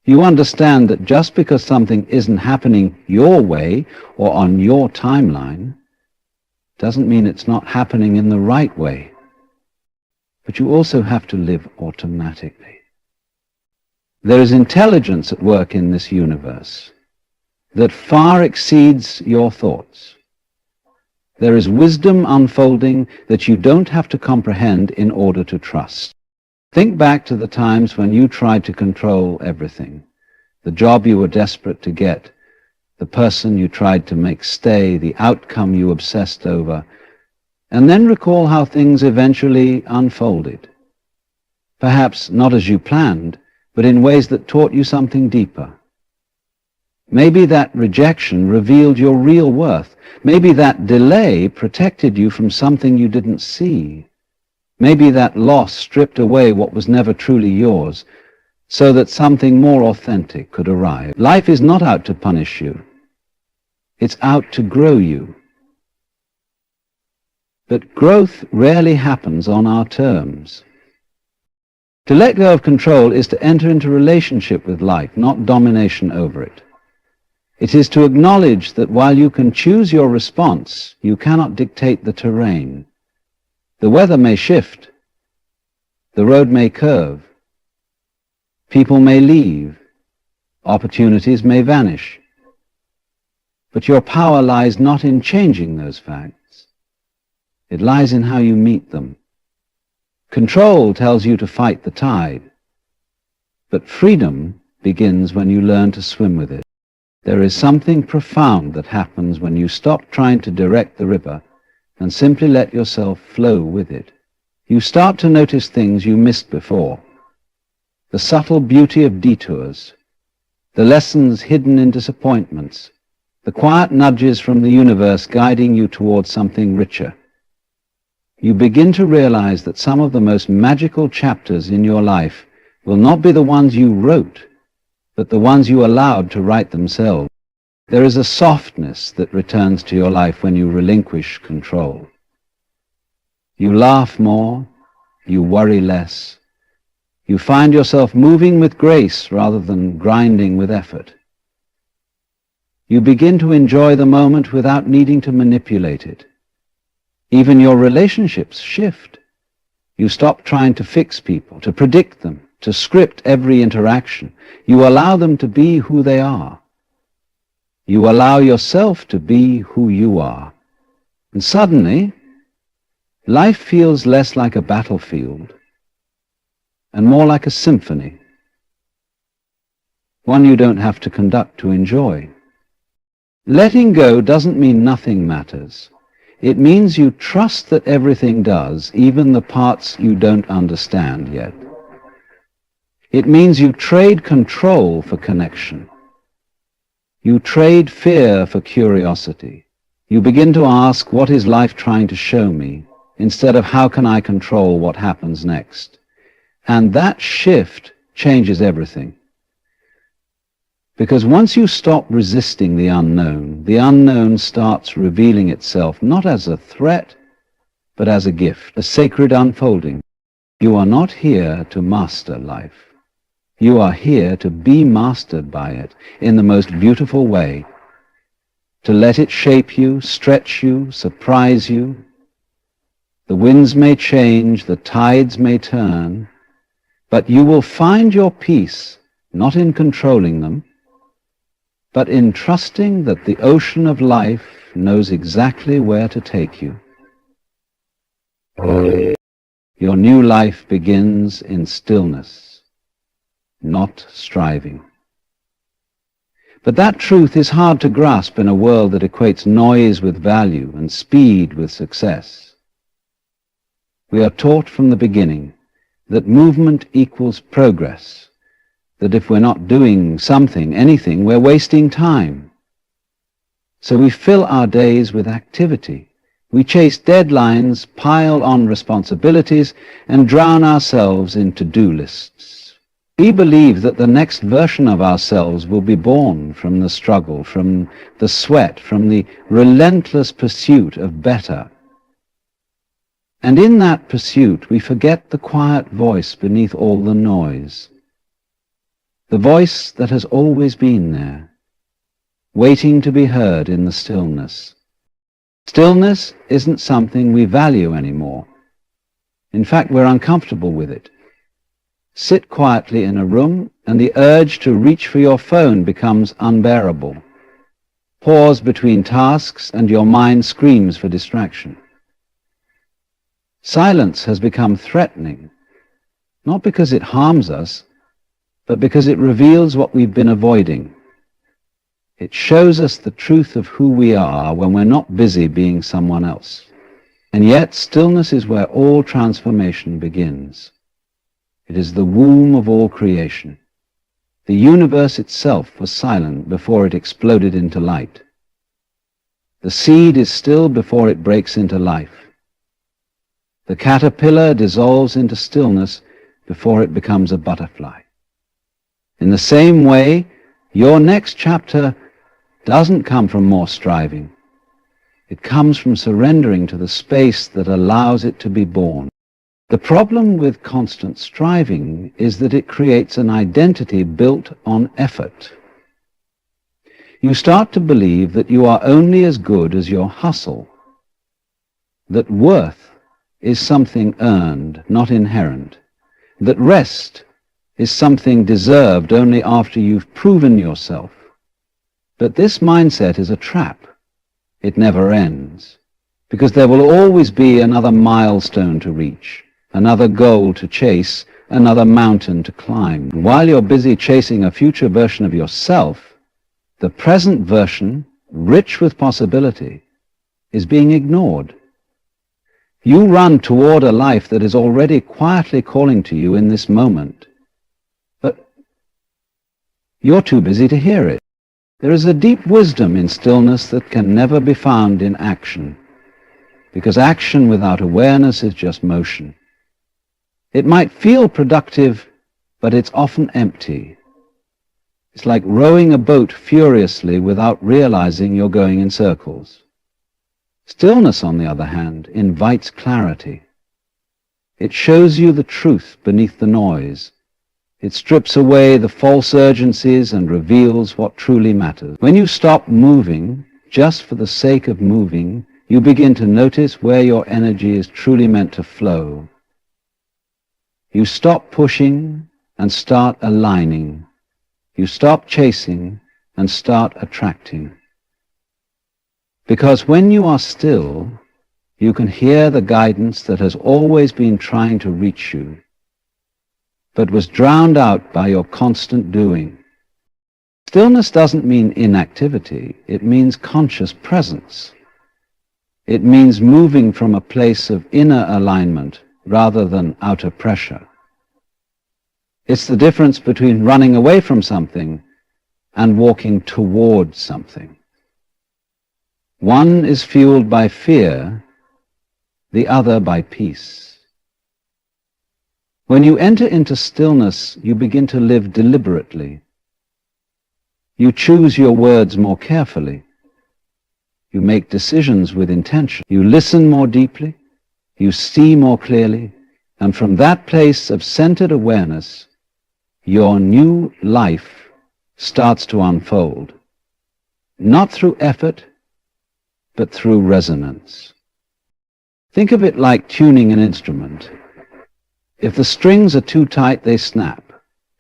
You understand that just because something isn't happening your way or on your timeline doesn't mean it's not happening in the right way. But you also have to live automatically. There is intelligence at work in this universe that far exceeds your thoughts. There is wisdom unfolding that you don't have to comprehend in order to trust. Think back to the times when you tried to control everything, the job you were desperate to get, the person you tried to make stay, the outcome you obsessed over, and then recall how things eventually unfolded. Perhaps not as you planned, but in ways that taught you something deeper. Maybe that rejection revealed your real worth. Maybe that delay protected you from something you didn't see. Maybe that loss stripped away what was never truly yours, so that something more authentic could arrive. Life is not out to punish you. It's out to grow you. But growth rarely happens on our terms. To let go of control is to enter into relationship with life, not domination over it. It is to acknowledge that while you can choose your response, you cannot dictate the terrain. The weather may shift. The road may curve. People may leave. Opportunities may vanish. But your power lies not in changing those facts. It lies in how you meet them. Control tells you to fight the tide. But freedom begins when you learn to swim with it. There is something profound that happens when you stop trying to direct the river and simply let yourself flow with it. You start to notice things you missed before. The subtle beauty of detours, the lessons hidden in disappointments, the quiet nudges from the universe guiding you towards something richer. You begin to realize that some of the most magical chapters in your life will not be the ones you wrote, but the ones you allowed to write themselves. There is a softness that returns to your life when you relinquish control. You laugh more, you worry less. You find yourself moving with grace rather than grinding with effort. You begin to enjoy the moment without needing to manipulate it. Even your relationships shift. You stop trying to fix people, to predict them, to script every interaction. You allow them to be who they are. You allow yourself to be who you are. And suddenly, life feels less like a battlefield and more like a symphony, one you don't have to conduct to enjoy. Letting go doesn't mean nothing matters. It means you trust that everything does, even the parts you don't understand yet. It means you trade control for connection. You trade fear for curiosity. You begin to ask, what is life trying to show me, instead of how can I control what happens next? And that shift changes everything. Because once you stop resisting the unknown starts revealing itself not as a threat, but as a gift, a sacred unfolding. You are not here to master life. You are here to be mastered by it in the most beautiful way, to let it shape you, stretch you, surprise you. The winds may change, the tides may turn, but you will find your peace not in controlling them, but in trusting that the ocean of life knows exactly where to take you. Your new life begins in stillness, not striving. But that truth is hard to grasp in a world that equates noise with value and speed with success. We are taught from the beginning that movement equals progress, that if we're not doing something, anything, we're wasting time. So we fill our days with activity. We chase deadlines, pile on responsibilities, and drown ourselves in to-do lists. We believe that the next version of ourselves will be born from the struggle, from the sweat, from the relentless pursuit of better. And in that pursuit, we forget the quiet voice beneath all the noise. The voice that has always been there, waiting to be heard in the stillness. Stillness isn't something we value anymore. In fact, we're uncomfortable with it. Sit quietly in a room, and the urge to reach for your phone becomes unbearable. Pause between tasks, and your mind screams for distraction. Silence has become threatening, not because it harms us, but because it reveals what we've been avoiding. It shows us the truth of who we are when we're not busy being someone else. And yet, stillness is where all transformation begins. It is the womb of all creation. The universe itself was silent before it exploded into light. The seed is still before it breaks into life. The caterpillar dissolves into stillness before it becomes a butterfly. In the same way, your next chapter doesn't come from more striving. It comes from surrendering to the space that allows it to be born. The problem with constant striving is that it creates an identity built on effort. You start to believe that you are only as good as your hustle, that worth is something earned, not inherent, that rest is something deserved only after you've proven yourself. But this mindset is a trap. It never ends, because there will always be another milestone to reach, another goal to chase, another mountain to climb. And while you're busy chasing a future version of yourself, the present version, rich with possibility, is being ignored. You run toward a life that is already quietly calling to you in this moment, but you're too busy to hear it. There is a deep wisdom in stillness that can never be found in action, because action without awareness is just motion. It might feel productive, but it's often empty. It's like rowing a boat furiously without realizing you're going in circles. Stillness, on the other hand, invites clarity. It shows you the truth beneath the noise. It strips away the false urgencies and reveals what truly matters. When you stop moving, just for the sake of moving, you begin to notice where your energy is truly meant to flow. You stop pushing and start aligning. You stop chasing and start attracting. Because when you are still, you can hear the guidance that has always been trying to reach you, but was drowned out by your constant doing. Stillness doesn't mean inactivity. It means conscious presence. It means moving from a place of inner alignment rather than outer pressure. It's the difference between running away from something and walking toward something. One is fueled by fear, the other by peace. When you enter into stillness, you begin to live deliberately. You choose your words more carefully. You make decisions with intention. You listen more deeply. You see more clearly. And from that place of centered awareness, your new life starts to unfold. Not through effort, but through resonance. Think of it like tuning an instrument. If the strings are too tight, they snap.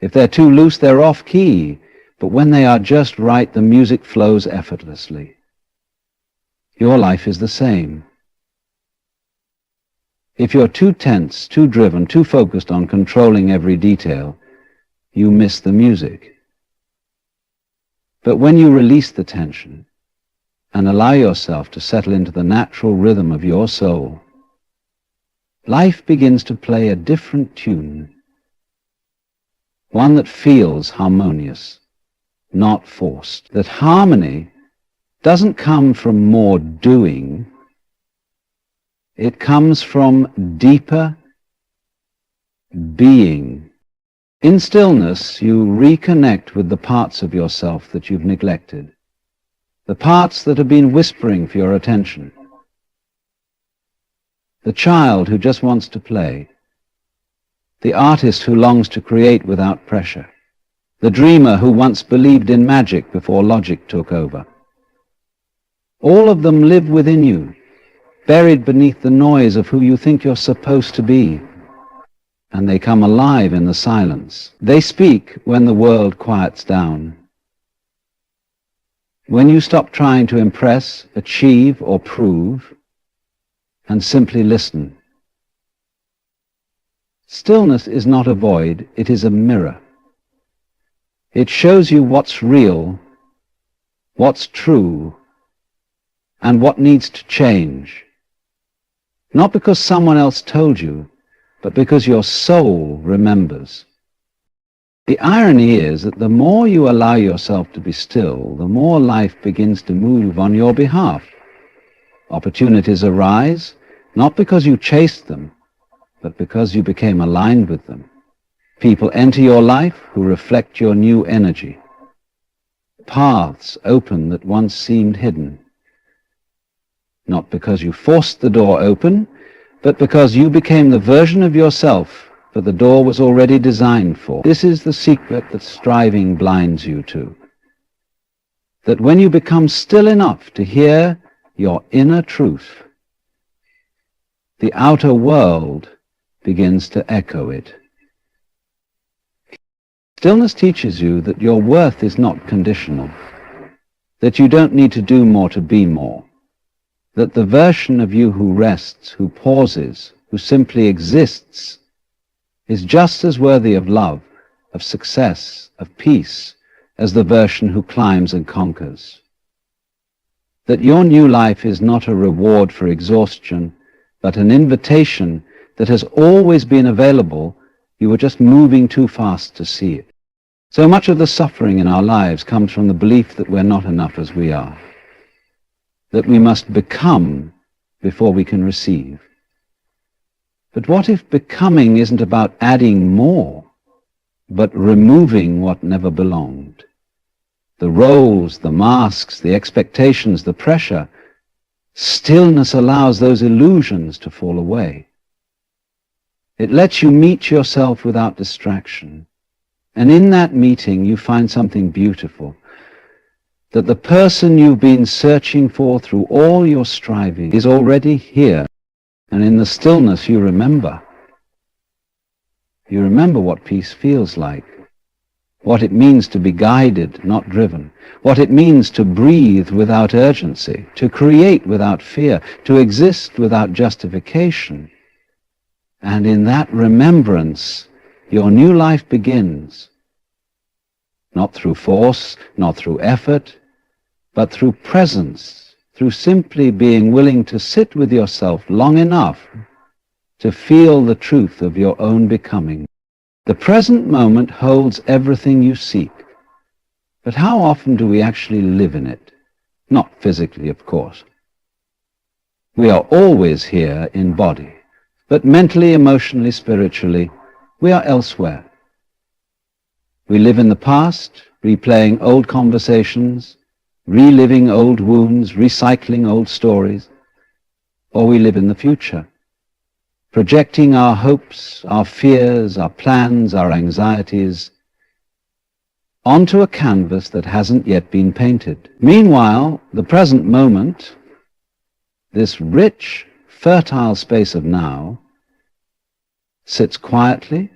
If they're too loose, they're off key. But when they are just right, the music flows effortlessly. Your life is the same. If you're too tense, too driven, too focused on controlling every detail, you miss the music. But when you release the tension and allow yourself to settle into the natural rhythm of your soul, life begins to play a different tune, one that feels harmonious, not forced. That harmony doesn't come from more doing, it comes from deeper being. In stillness, you reconnect with the parts of yourself that you've neglected, the parts that have been whispering for your attention. The child who just wants to play, the artist who longs to create without pressure, the dreamer who once believed in magic before logic took over. All of them live within you, buried beneath the noise of who you think you're supposed to be. And they come alive in the silence. They speak when the world quiets down. When you stop trying to impress, achieve, or prove, and simply listen. Stillness is not a void, it is a mirror. It shows you what's real, what's true, and what needs to change. Not because someone else told you, but because your soul remembers. The irony is that the more you allow yourself to be still, the more life begins to move on your behalf. Opportunities arise, not because you chased them, but because you became aligned with them. People enter your life who reflect your new energy. Paths open that once seemed hidden. Not because you forced the door open, but because you became the version of yourself that the door was already designed for. This is the secret that striving blinds you to. That when you become still enough to hear your inner truth, the outer world begins to echo it. Stillness teaches you that your worth is not conditional, that you don't need to do more to be more, that the version of you who rests, who pauses, who simply exists, is just as worthy of love, of success, of peace, as the version who climbs and conquers. That your new life is not a reward for exhaustion, but an invitation that has always been available, you were just moving too fast to see it. So much of the suffering in our lives comes from the belief that we're not enough as we are, that we must become before we can receive. But what if becoming isn't about adding more, but removing what never belonged? The roles, the masks, the expectations, the pressure. Stillness allows those illusions to fall away. It lets you meet yourself without distraction. And in that meeting you find something beautiful. That the person you've been searching for through all your striving is already here. And in the stillness you remember. You remember what peace feels like. What it means to be guided, not driven. What it means to breathe without urgency, to create without fear, to exist without justification. And in that remembrance, your new life begins. Not through force, not through effort, but through presence, through simply being willing to sit with yourself long enough to feel the truth of your own becoming. The present moment holds everything you seek, But how often do we actually live in it? Not physically, of course. We are always here in body, but mentally, emotionally, spiritually, we are elsewhere. We live in the past, replaying old conversations, reliving old wounds, recycling old stories, or we live in the future, projecting our hopes, our fears, our plans, our anxieties onto a canvas that hasn't yet been painted. Meanwhile, the present moment, this rich, fertile space of now, sits quietly,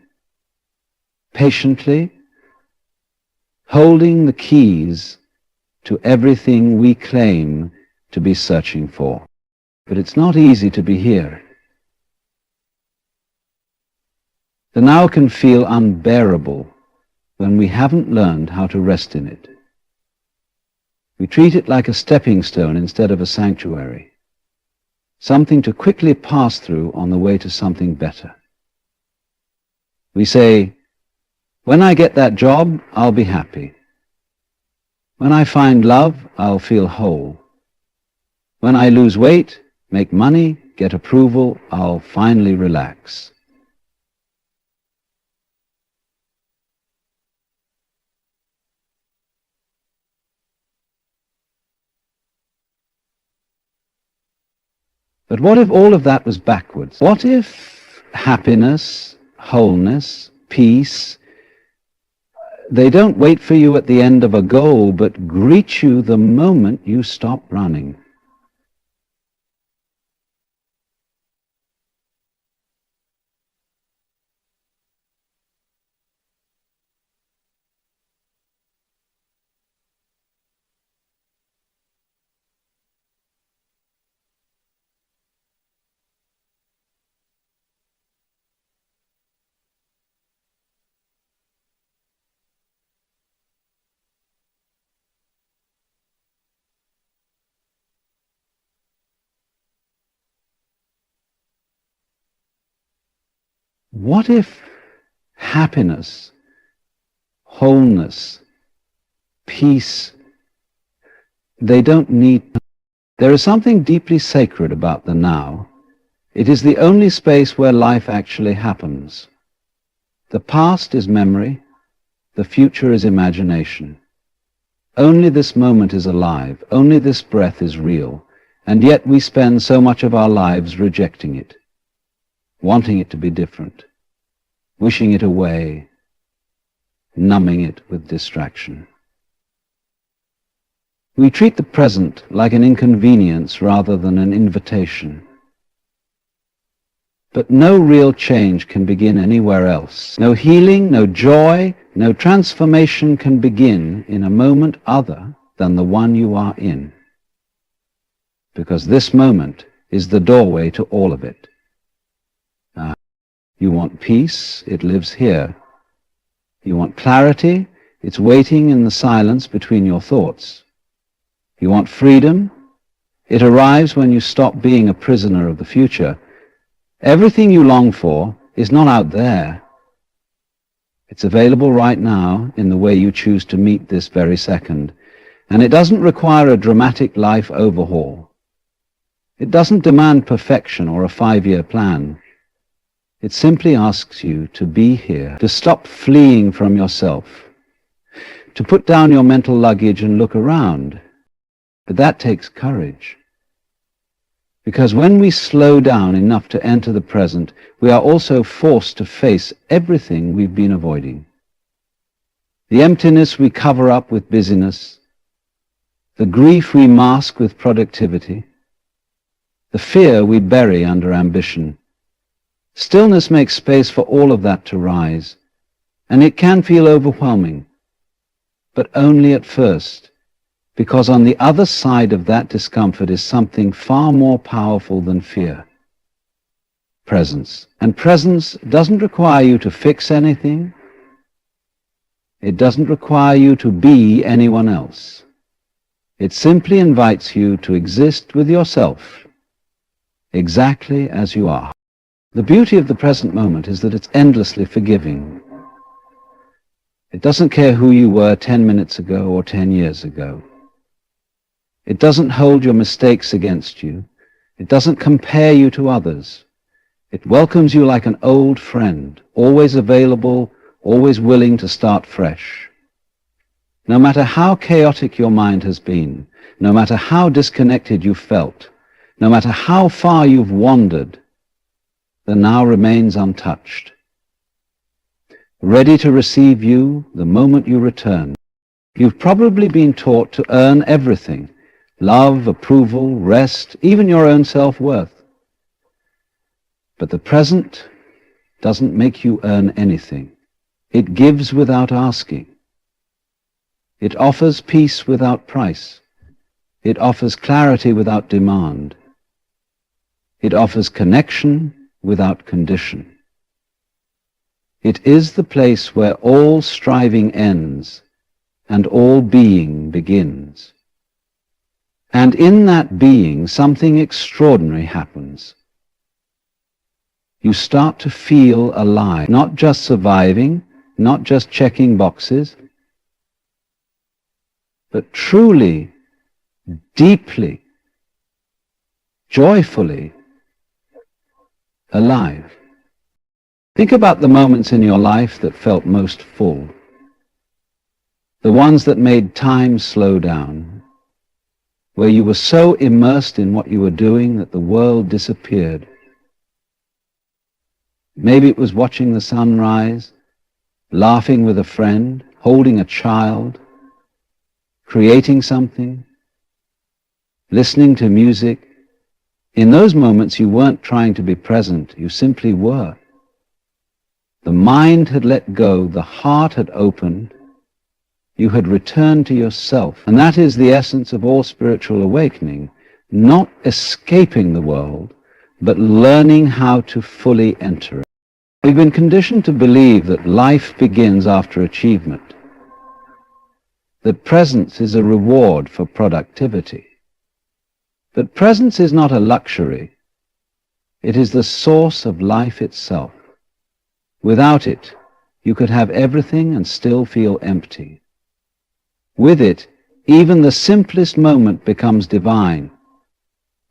patiently, holding the keys to everything we claim to be searching for. But it's not easy to be here. The now can feel unbearable when we haven't learned how to rest in it. We treat it like a stepping stone instead of a sanctuary, something to quickly pass through on the way to something better. We say, when I get that job, I'll be happy. When I find love, I'll feel whole. When I lose weight, make money, get approval, I'll finally relax. But what if all of that was backwards? What if happiness, wholeness, peace, they don't wait for you at the end of a goal, but greet you the moment you stop running? What if happiness, wholeness, peace, they don't need... There is something deeply sacred about the now. It is the only space where life actually happens. The past is memory, the future is imagination. Only this moment is alive, only this breath is real, and yet we spend so much of our lives rejecting it, wanting it to be different, wishing it away, numbing it with distraction. We treat the present like an inconvenience rather than an invitation. But no real change can begin anywhere else. No healing, no joy, no transformation can begin in a moment other than the one you are in. Because this moment is the doorway to all of it. You want peace, it lives here. You want clarity, it's waiting in the silence between your thoughts. You want freedom, it arrives when you stop being a prisoner of the future. Everything you long for is not out there. It's available right now in the way you choose to meet this very second. And it doesn't require a dramatic life overhaul. It doesn't demand perfection or a 5-year plan. It simply asks you to be here, to stop fleeing from yourself, to put down your mental luggage and look around. But that takes courage. Because when we slow down enough to enter the present, we are also forced to face everything we've been avoiding. The emptiness we cover up with busyness, the grief we mask with productivity, the fear we bury under ambition. Stillness makes space for all of that to rise, and it can feel overwhelming, but only at first, because on the other side of that discomfort is something far more powerful than fear. Presence. And presence doesn't require you to fix anything. It doesn't require you to be anyone else. It simply invites you to exist with yourself, exactly as you are. The beauty of the present moment is that it's endlessly forgiving. It doesn't care who you were 10 minutes ago or 10 years ago. It doesn't hold your mistakes against you. It doesn't compare you to others. It welcomes you like an old friend, always available, always willing to start fresh. No matter how chaotic your mind has been, no matter how disconnected you felt, no matter how far you've wandered, the now remains untouched, ready to receive you the moment you return. You've probably been taught to earn everything: love, approval, rest, even your own self-worth. But the present doesn't make you earn anything. It gives without asking. It offers peace without price. It offers clarity without demand. It offers connection without condition. It is the place where all striving ends and all being begins. And in that being, something extraordinary happens. You start to feel alive, not just surviving, not just checking boxes, but truly, deeply, joyfully alive. Think about the moments in your life that felt most full, the ones that made time slow down, where you were so immersed in what you were doing that the world disappeared. Maybe it was watching the sun rise, laughing with a friend, holding a child, creating something, listening to music. In those moments you weren't trying to be present, you simply were. The mind had let go, the heart had opened, you had returned to yourself. And that is the essence of all spiritual awakening, not escaping the world, but learning how to fully enter it. We've been conditioned to believe that life begins after achievement, that presence is a reward for productivity. But presence is not a luxury. It is the source of life itself. Without it, you could have everything and still feel empty. With it, even the simplest moment becomes divine.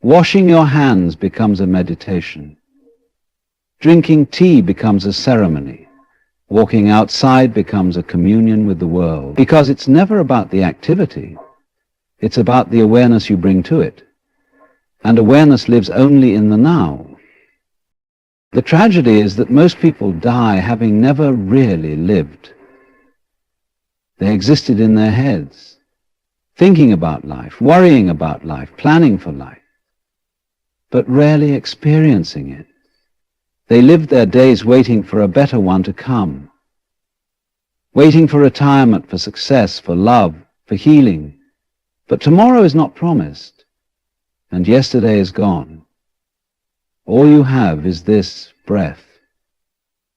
Washing your hands becomes a meditation. Drinking tea becomes a ceremony. Walking outside becomes a communion with the world. Because it's never about the activity. It's about the awareness you bring to it. And awareness lives only in the now. The tragedy is that most people die having never really lived. They existed in their heads, thinking about life, worrying about life, planning for life, but rarely experiencing it. They lived their days waiting for a better one to come, waiting for retirement, for success, for love, for healing. But tomorrow is not promised, and yesterday is gone. All you have is this breath.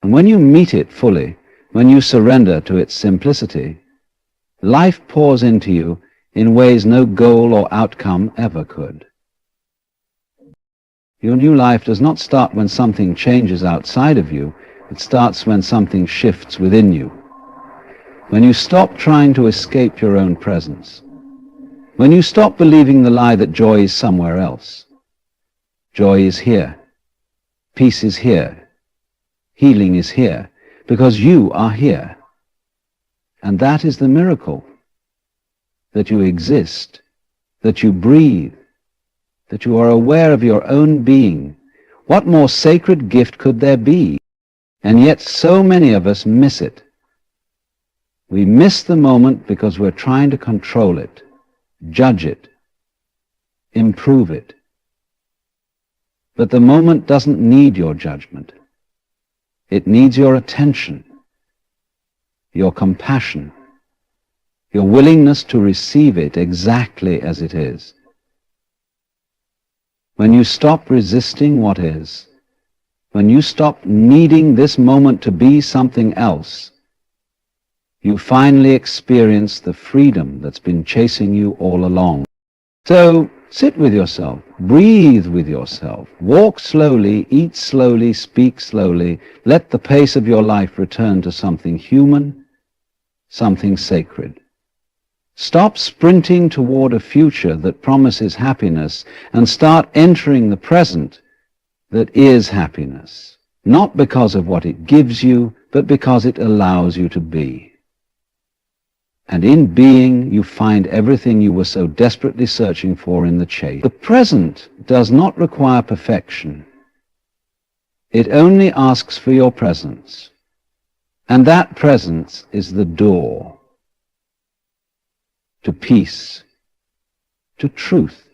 And when you meet it fully, when you surrender to its simplicity, life pours into you in ways no goal or outcome ever could. Your new life does not start when something changes outside of you. It starts when something shifts within you. When you stop trying to escape your own presence. When you stop believing the lie that joy is somewhere else. Joy is here. Peace is here. Healing is here. Because you are here. And that is the miracle. That you exist. That you breathe. That you are aware of your own being. What more sacred gift could there be? And yet so many of us miss it. We miss the moment because we're trying to control it, judge it, improve it. But the moment doesn't need your judgment. It needs your attention, your compassion, your willingness to receive it exactly as it is. When you stop resisting what is, when you stop needing this moment to be something else, you finally experience the freedom that's been chasing you all along. So sit with yourself, breathe with yourself, walk slowly, eat slowly, speak slowly. Let the pace of your life return to something human, something sacred. Stop sprinting toward a future that promises happiness and start entering the present that is happiness, not because of what it gives you, but because it allows you to be. And in being, you find everything you were so desperately searching for in the chase. The present does not require perfection. It only asks for your presence. And that presence is the door to peace, to truth,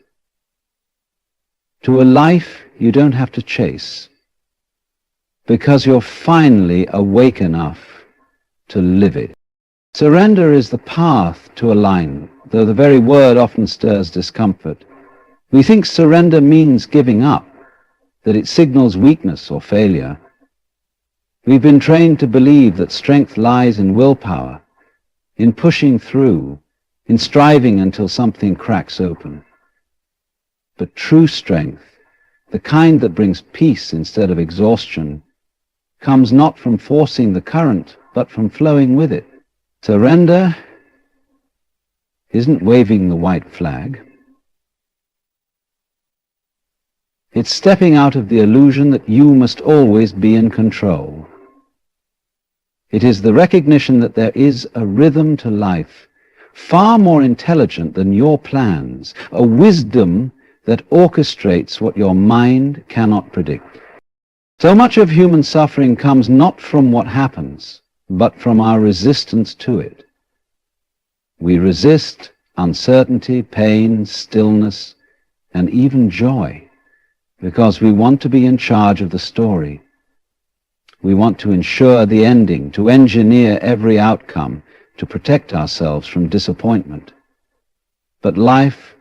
to a life you don't have to chase, because you're finally awake enough to live it. Surrender is the path to alignment, though the very word often stirs discomfort. We think surrender means giving up, that it signals weakness or failure. We've been trained to believe that strength lies in willpower, in pushing through, in striving until something cracks open. But true strength, the kind that brings peace instead of exhaustion, comes not from forcing the current, but from flowing with it. Surrender isn't waving the white flag. It's stepping out of the illusion that you must always be in control. It is the recognition that there is a rhythm to life, far more intelligent than your plans, a wisdom that orchestrates what your mind cannot predict. So much of human suffering comes not from what happens, but from our resistance to it. We resist uncertainty, pain, stillness, and even joy, because we want to be in charge of the story. We want to ensure the ending, to engineer every outcome, to protect ourselves from disappointment. But life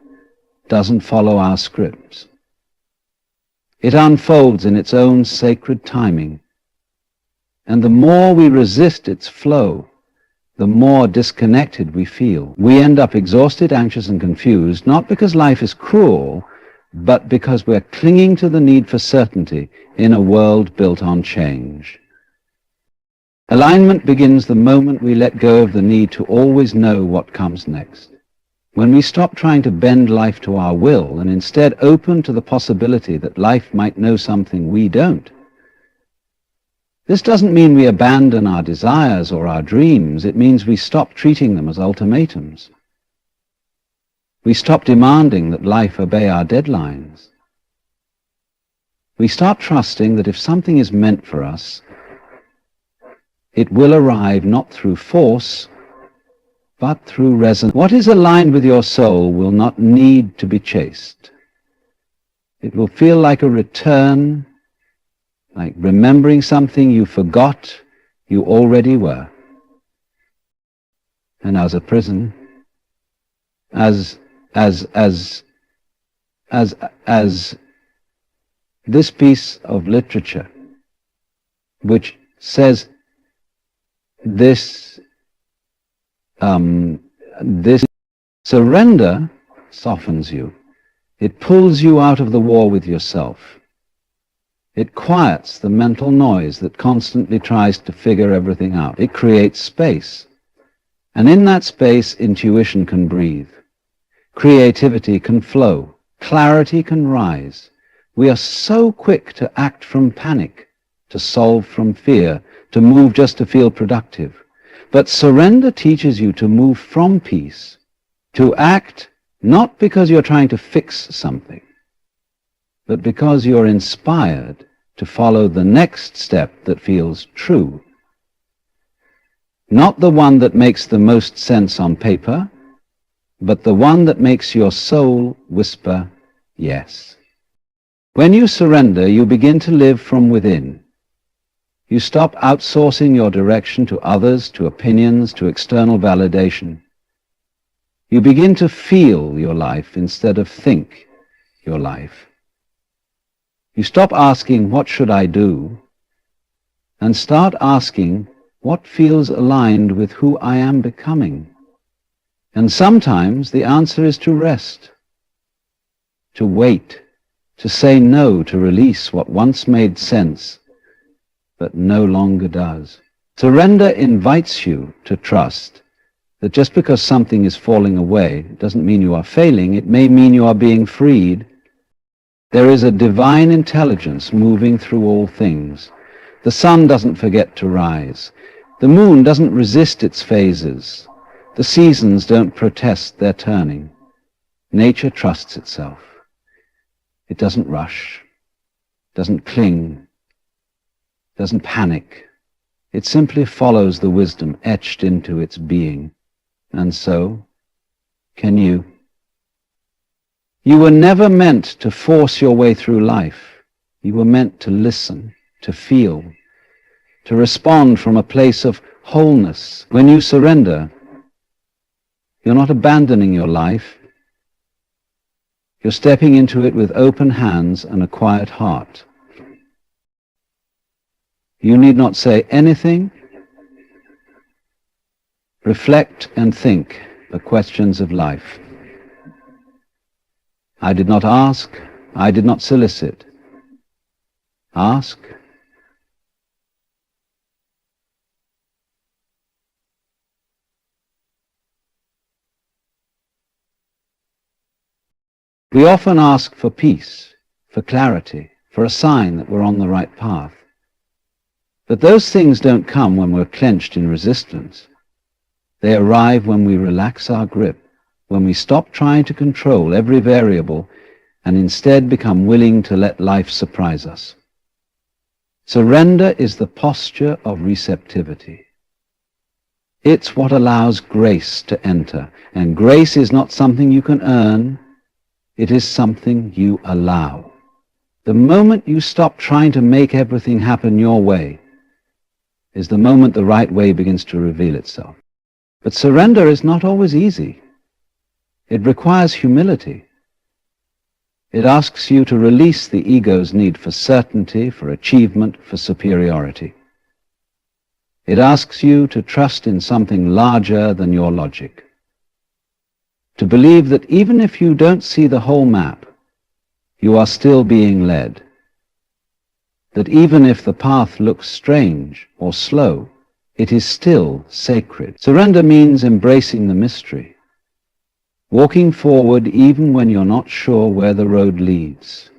doesn't follow our scripts. It unfolds in its own sacred timing. And the more we resist its flow, the more disconnected we feel. We end up exhausted, anxious, and confused, not because life is cruel, but because we're clinging to the need for certainty in a world built on change. Alignment begins the moment we let go of the need to always know what comes next. When we stop trying to bend life to our will and instead open to the possibility that life might know something we don't. This doesn't mean we abandon our desires or our dreams. It means we stop treating them as ultimatums. We stop demanding that life obey our deadlines. We start trusting that if something is meant for us, it will arrive not through force, but through resonance. What is aligned with your soul will not need to be chased. It will feel like a return, like remembering something you forgot you already were. And as a prison, as this piece of literature, which says this surrender softens you. It pulls you out of the war with yourself. It quiets the mental noise that constantly tries to figure everything out. It creates space. And in that space, intuition can breathe. Creativity can flow. Clarity can rise. We are so quick to act from panic, to solve from fear, to move just to feel productive. But surrender teaches you to move from peace, to act not because you're trying to fix something, but because you're inspired to follow the next step that feels true. Not the one that makes the most sense on paper, but the one that makes your soul whisper yes. When you surrender, you begin to live from within. You stop outsourcing your direction to others, to opinions, to external validation. You begin to feel your life instead of think your life. You stop asking, what should I do? And start asking, what feels aligned with who I am becoming? And sometimes the answer is to rest, to wait, to say no, to release what once made sense, but no longer does. Surrender invites you to trust That just because something is falling away doesn't mean you are failing. It may mean you are being freed. There is a divine intelligence moving through all things. The sun doesn't forget to rise. The moon doesn't resist its phases. The seasons don't protest their turning. Nature trusts itself. It doesn't rush, doesn't cling, doesn't panic. It simply follows the wisdom etched into its being. And so, can you. You were never meant to force your way through life. You were meant to listen, to feel, to respond from a place of wholeness. When you surrender, you're not abandoning your life. You're stepping into it with open hands and a quiet heart. You need not say anything. Reflect and think the questions of life. I did not ask, I did not solicit. Ask. We often ask for peace, for clarity, for a sign that we're on the right path. But those things don't come when we're clenched in resistance. They arrive when we relax our grip, when we stop trying to control every variable and instead become willing to let life surprise us. Surrender is the posture of receptivity. It's what allows grace to enter, and grace is not something you can earn. It is something you allow. The moment you stop trying to make everything happen your way is the moment the right way begins to reveal itself. But surrender is not always easy. It requires humility. It asks you to release the ego's need for certainty, for achievement, for superiority. It asks you to trust in something larger than your logic. To believe that even if you don't see the whole map, you are still being led. That even if the path looks strange or slow, it is still sacred. Surrender means embracing the mystery, walking forward even when you're not sure where the road leads,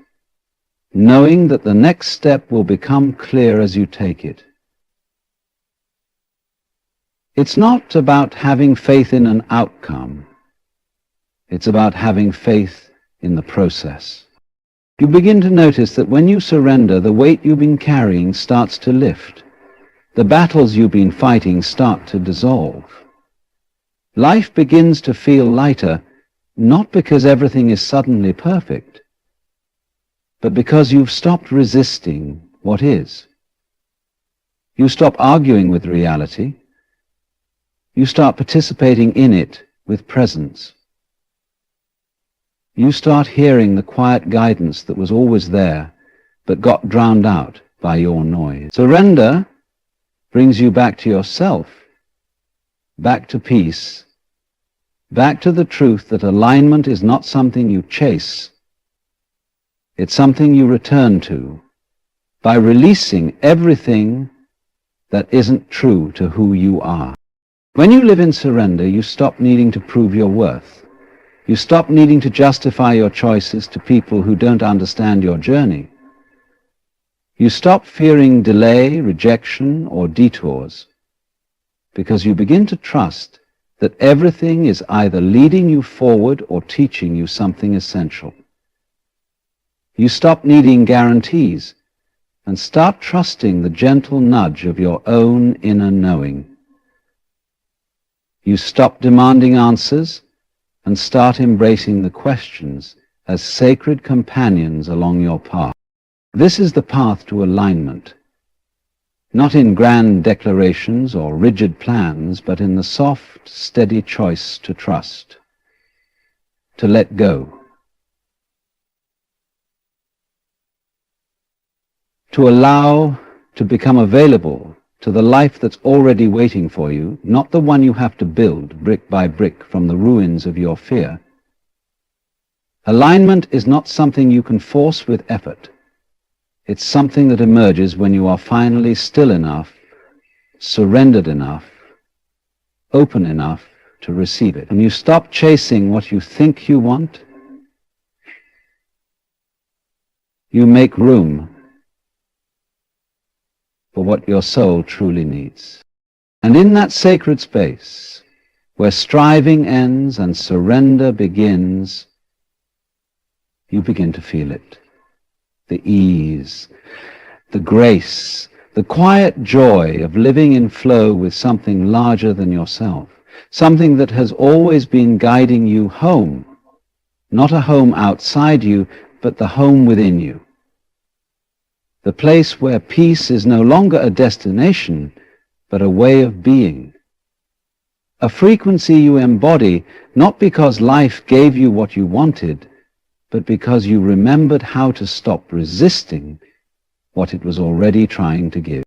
knowing that the next step will become clear as you take it. It's not about having faith in an outcome. It's about having faith in the process. You begin to notice that when you surrender, the weight you've been carrying starts to lift. The battles you've been fighting start to dissolve. Life begins to feel lighter, not because everything is suddenly perfect, but because you've stopped resisting what is. You stop arguing with reality. You start participating in it with presence. You start hearing the quiet guidance that was always there, but got drowned out by your noise. Surrender brings you back to yourself, back to peace, back to the truth that alignment is not something you chase. It's something you return to by releasing everything that isn't true to who you are. When you live in surrender, you stop needing to prove your worth. You stop needing to justify your choices to people who don't understand your journey. You stop fearing delay, rejection, or detours, because you begin to trust that everything is either leading you forward or teaching you something essential. You stop needing guarantees and start trusting the gentle nudge of your own inner knowing. You stop demanding answers and start embracing the questions as sacred companions along your path. This is the path to alignment, not in grand declarations or rigid plans, but in the soft, steady choice to trust, to let go, to allow, to become available to the life that's already waiting for you, not the one you have to build brick by brick from the ruins of your fear. Alignment is not something you can force with effort. It's something that emerges when you are finally still enough, surrendered enough, open enough to receive it. And you stop chasing what you think you want. You make room for what your soul truly needs. And in that sacred space, where striving ends and surrender begins, you begin to feel it. The ease, the grace, the quiet joy of living in flow with something larger than yourself, something that has always been guiding you home, not a home outside you, but the home within you. The place where peace is no longer a destination, but a way of being. A frequency you embody, not because life gave you what you wanted, but because you remembered how to stop resisting what it was already trying to give.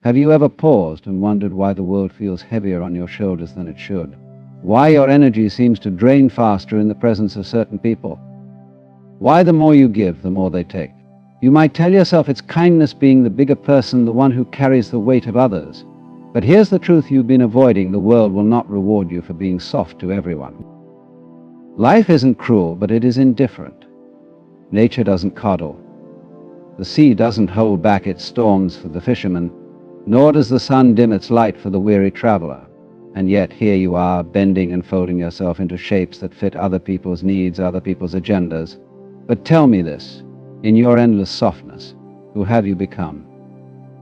Have you ever paused and wondered why the world feels heavier on your shoulders than it should? Why your energy seems to drain faster in the presence of certain people? Why the more you give, the more they take? You might tell yourself it's kindness being the bigger person, the one who carries the weight of others. But here's the truth you've been avoiding: the world will not reward you for being soft to everyone. Life isn't cruel, but it is indifferent. Nature doesn't coddle. The sea doesn't hold back its storms for the fisherman, nor does the sun dim its light for the weary traveler. And yet here you are, bending and folding yourself into shapes that fit other people's needs, other people's agendas. But tell me this, in your endless softness, who have you become?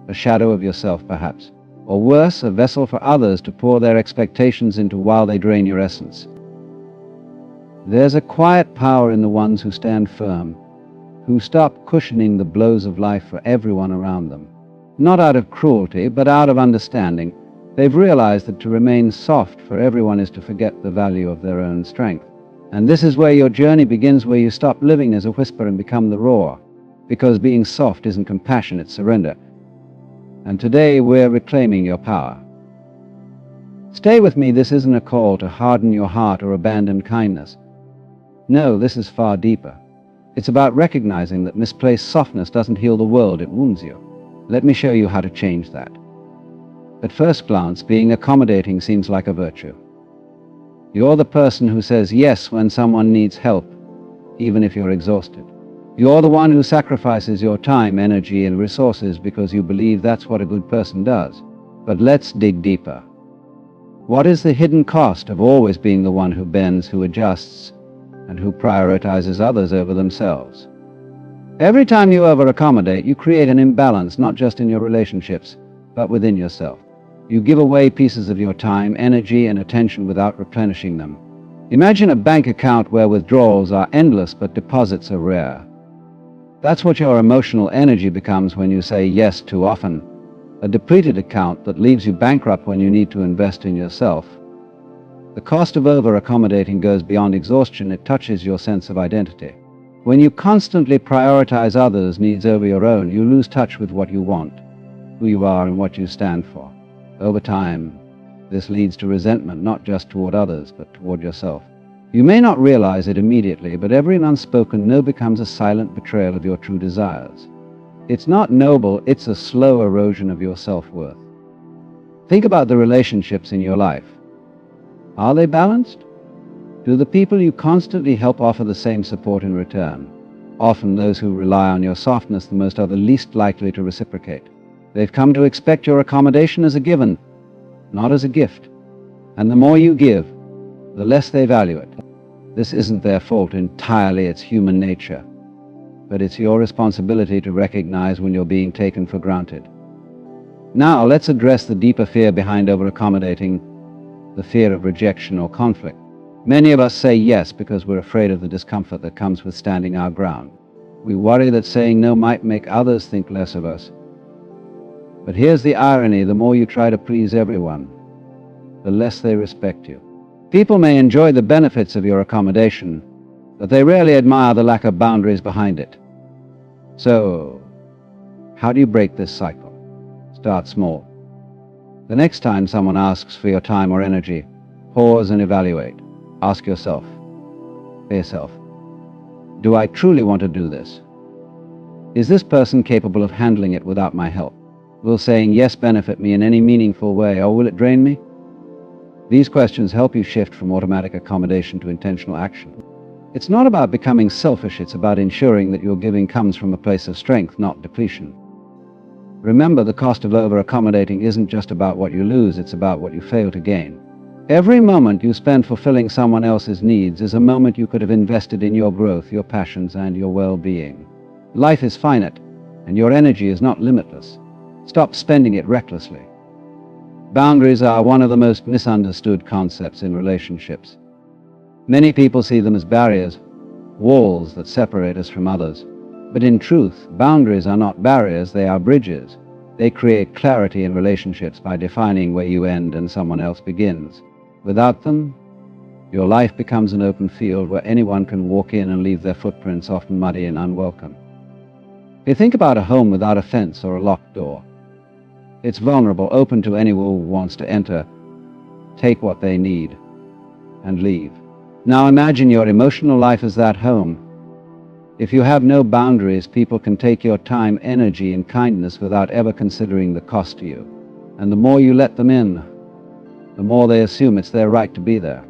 A shadow of yourself, perhaps, or worse, a vessel for others to pour their expectations into while they drain your essence. There's a quiet power in the ones who stand firm, who stop cushioning the blows of life for everyone around them. Not out of cruelty, but out of understanding. They've realized that to remain soft for everyone is to forget the value of their own strength. And this is where your journey begins, where you stop living as a whisper and become the roar. Because being soft isn't compassion, it's surrender. And today we're reclaiming your power. Stay with me, this isn't a call to harden your heart or abandon kindness. No, this is far deeper. It's about recognizing that misplaced softness doesn't heal the world, it wounds you. Let me show you how to change that. At first glance, being accommodating seems like a virtue. You're the person who says yes when someone needs help, even if you're exhausted. You're the one who sacrifices your time, energy, and resources because you believe that's what a good person does. But let's dig deeper. What is the hidden cost of always being the one who bends, who adjusts, and who prioritizes others over themselves? Every time you over-accommodate, you create an imbalance, not just in your relationships, but within yourself. You give away pieces of your time, energy, and attention without replenishing them. Imagine a bank account where withdrawals are endless but deposits are rare. That's what your emotional energy becomes when you say yes too often. A depleted account that leaves you bankrupt when you need to invest in yourself. The cost of over-accommodating goes beyond exhaustion. It touches your sense of identity. When you constantly prioritize others' needs over your own, you lose touch with what you want, who you are, and what you stand for. Over time, this leads to resentment, not just toward others, but toward yourself. You may not realize it immediately, but every unspoken no becomes a silent betrayal of your true desires. It's not noble, it's a slow erosion of your self-worth. Think about the relationships in your life. Are they balanced? Do the people you constantly help offer the same support in return? Often those who rely on your softness the most are the least likely to reciprocate. They've come to expect your accommodation as a given, not as a gift. And the more you give, the less they value it. This isn't their fault entirely, it's human nature. But it's your responsibility to recognize when you're being taken for granted. Now, let's address the deeper fear behind over-accommodating, the fear of rejection or conflict. Many of us say yes because we're afraid of the discomfort that comes with standing our ground. We worry that saying no might make others think less of us. But here's the irony: the more you try to please everyone, the less they respect you. People may enjoy the benefits of your accommodation, but they rarely admire the lack of boundaries behind it. So, how do you break this cycle? Start small. The next time someone asks for your time or energy, pause and evaluate. Ask yourself, do I truly want to do this? Is this person capable of handling it without my help? Will saying yes benefit me in any meaningful way, or will it drain me? These questions help you shift from automatic accommodation to intentional action. It's not about becoming selfish, it's about ensuring that your giving comes from a place of strength, not depletion. Remember, the cost of over-accommodating isn't just about what you lose, it's about what you fail to gain. Every moment you spend fulfilling someone else's needs is a moment you could have invested in your growth, your passions, and your well-being. Life is finite, and your energy is not limitless. Stop spending it recklessly. Boundaries are one of the most misunderstood concepts in relationships. Many people see them as barriers, walls that separate us from others. But in truth, boundaries are not barriers, they are bridges. They create clarity in relationships by defining where you end and someone else begins. Without them, your life becomes an open field where anyone can walk in and leave their footprints, often muddy and unwelcome. If you think about a home without a fence or a locked door, it's vulnerable, open to anyone who wants to enter, take what they need, and leave. Now imagine your emotional life as that home. If you have no boundaries, people can take your time, energy, and kindness without ever considering the cost to you. And the more you let them in, the more they assume it's their right to be there.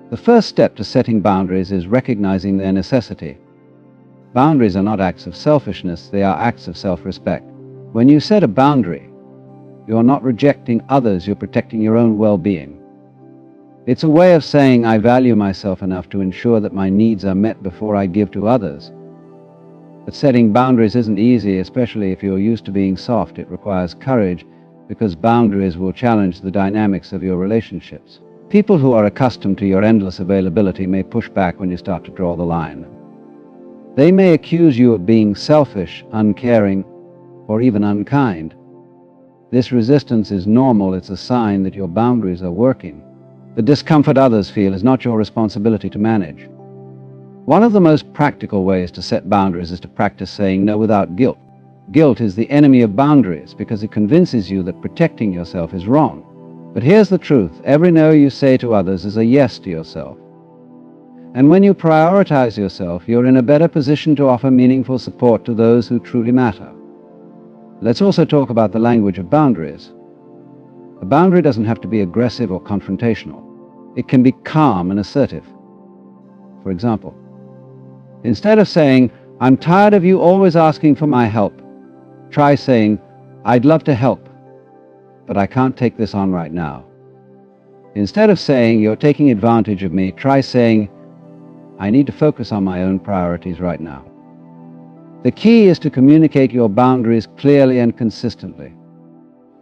The first step to setting boundaries is recognizing their necessity. Boundaries are not acts of selfishness, they are acts of self-respect. When you set a boundary, you're not rejecting others, you're protecting your own well-being. It's a way of saying, I value myself enough to ensure that my needs are met before I give to others. But setting boundaries isn't easy, especially if you're used to being soft. It requires courage, because boundaries will challenge the dynamics of your relationships. People who are accustomed to your endless availability may push back when you start to draw the line. They may accuse you of being selfish, uncaring, or even unkind. This resistance is normal. It's a sign that your boundaries are working. The discomfort others feel is not your responsibility to manage. One of the most practical ways to set boundaries is to practice saying no without guilt. Guilt is the enemy of boundaries because it convinces you that protecting yourself is wrong. But here's the truth: every no you say to others is a yes to yourself. And when you prioritize yourself, you're in a better position to offer meaningful support to those who truly matter. Let's also talk about the language of boundaries. A boundary doesn't have to be aggressive or confrontational. It can be calm and assertive. For example, instead of saying, "I'm tired of you always asking for my help," try saying, "I'd love to help, but I can't take this on right now." Instead of saying, "You're taking advantage of me," try saying, "I need to focus on my own priorities right now." The key is to communicate your boundaries clearly and consistently.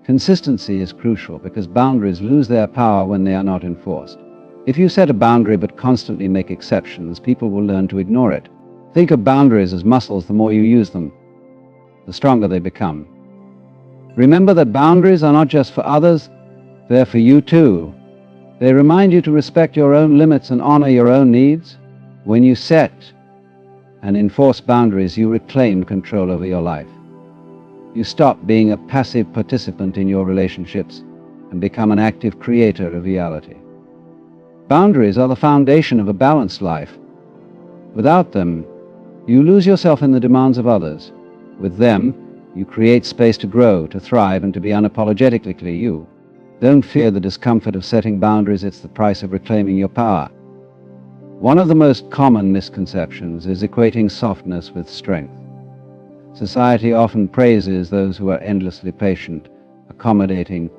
Consistency is crucial because boundaries lose their power when they are not enforced. If you set a boundary but constantly make exceptions, people will learn to ignore it. Think of boundaries as muscles. The more you use them, the stronger they become. Remember that boundaries are not just for others, they're for you too. They remind you to respect your own limits and honor your own needs. When you set and enforce boundaries, you reclaim control over your life. You stop being a passive participant in your relationships and become an active creator of reality. Boundaries are the foundation of a balanced life. Without them, you lose yourself in the demands of others. With them, you create space to grow, to thrive, and to be unapologetically you. Don't fear the discomfort of setting boundaries. It's the price of reclaiming your power. One of the most common misconceptions is equating softness with strength. Society often praises those who are endlessly patient, accommodating,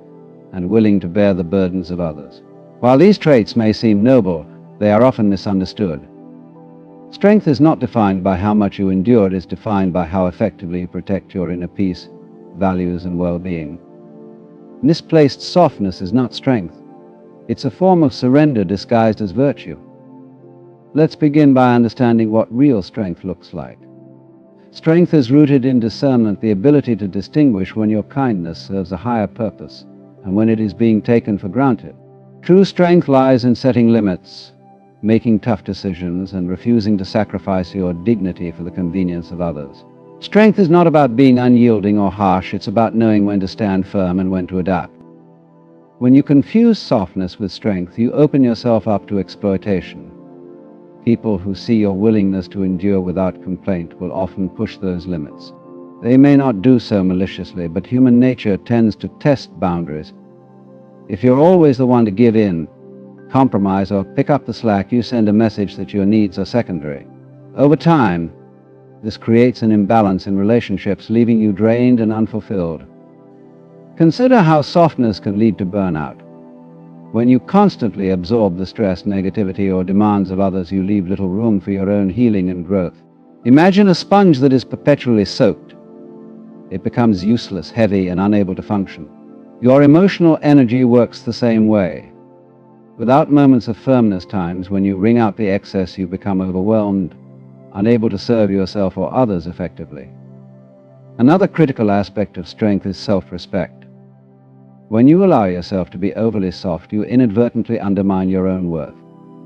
and willing to bear the burdens of others. While these traits may seem noble, they are often misunderstood. Strength is not defined by how much you endure, it is defined by how effectively you protect your inner peace, values, and well-being. Misplaced softness is not strength. It's a form of surrender disguised as virtue. Let's begin by understanding what real strength looks like. Strength is rooted in discernment, the ability to distinguish when your kindness serves a higher purpose and when it is being taken for granted. True strength lies in setting limits, making tough decisions, and refusing to sacrifice your dignity for the convenience of others. Strength is not about being unyielding or harsh, it's about knowing when to stand firm and when to adapt. When you confuse softness with strength, you open yourself up to exploitation. People who see your willingness to endure without complaint will often push those limits. They may not do so maliciously, but human nature tends to test boundaries. If you're always the one to give in, compromise, or pick up the slack, you send a message that your needs are secondary. Over time, this creates an imbalance in relationships, leaving you drained and unfulfilled. Consider how softness can lead to burnout. When you constantly absorb the stress, negativity, or demands of others, you leave little room for your own healing and growth. Imagine a sponge that is perpetually soaked. It becomes useless, heavy, and unable to function. Your emotional energy works the same way. Without moments of firmness, times when you wring out the excess, you become overwhelmed, unable to serve yourself or others effectively. Another critical aspect of strength is self-respect. When you allow yourself to be overly soft, you inadvertently undermine your own worth.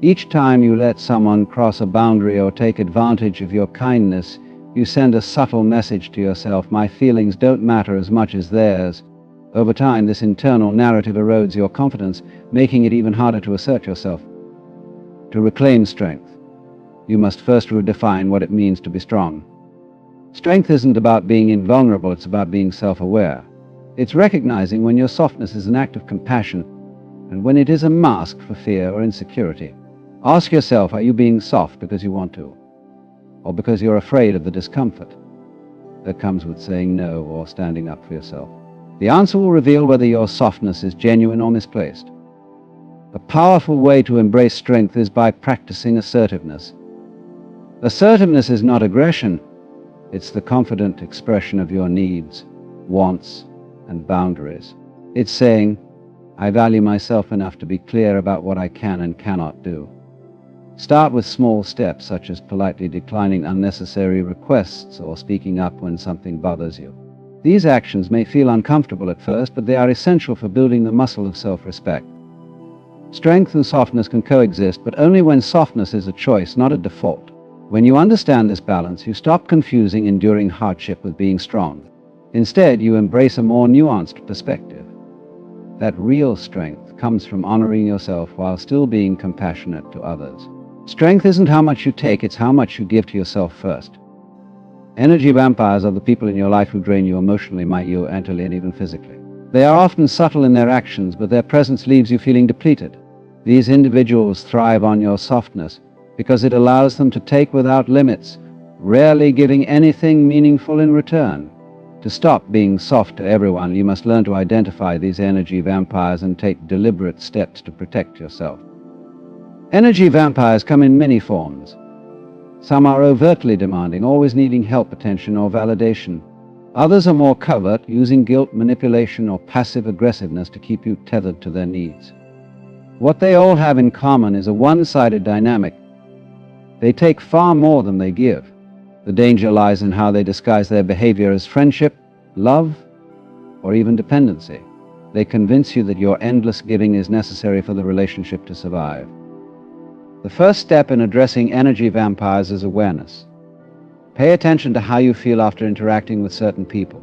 Each time you let someone cross a boundary or take advantage of your kindness, you send a subtle message to yourself: my feelings don't matter as much as theirs. Over time, this internal narrative erodes your confidence, making it even harder to assert yourself. To reclaim strength, you must first redefine what it means to be strong. Strength isn't about being invulnerable, it's about being self-aware. It's recognizing when your softness is an act of compassion and when it is a mask for fear or insecurity. Ask yourself, are you being soft because you want to, or because you're afraid of the discomfort that comes with saying no or standing up for yourself? The answer will reveal whether your softness is genuine or misplaced. A powerful way to embrace strength is by practicing assertiveness. Assertiveness is not aggression, it's the confident expression of your needs, wants, and boundaries. It's saying, I value myself enough to be clear about what I can and cannot do. Start with small steps, such as politely declining unnecessary requests or speaking up when something bothers you. These actions may feel uncomfortable at first, but they are essential for building the muscle of self-respect. Strength and softness can coexist, but only when softness is a choice, not a default. When you understand this balance, you stop confusing enduring hardship with being strong. Instead, you embrace a more nuanced perspective. That real strength comes from honoring yourself while still being compassionate to others. Strength isn't how much you take, it's how much you give to yourself first. Energy vampires are the people in your life who drain you emotionally, mentally, and even physically. They are often subtle in their actions, but their presence leaves you feeling depleted. These individuals thrive on your softness because it allows them to take without limits, rarely giving anything meaningful in return. To stop being soft to everyone, you must learn to identify these energy vampires and take deliberate steps to protect yourself. Energy vampires come in many forms. Some are overtly demanding, always needing help, attention, or validation. Others are more covert, using guilt, manipulation, or passive aggressiveness to keep you tethered to their needs. What they all have in common is a one-sided dynamic. They take far more than they give. The danger lies in how they disguise their behavior as friendship, love, or even dependency. They convince you that your endless giving is necessary for the relationship to survive. The first step in addressing energy vampires is awareness. Pay attention to how you feel after interacting with certain people.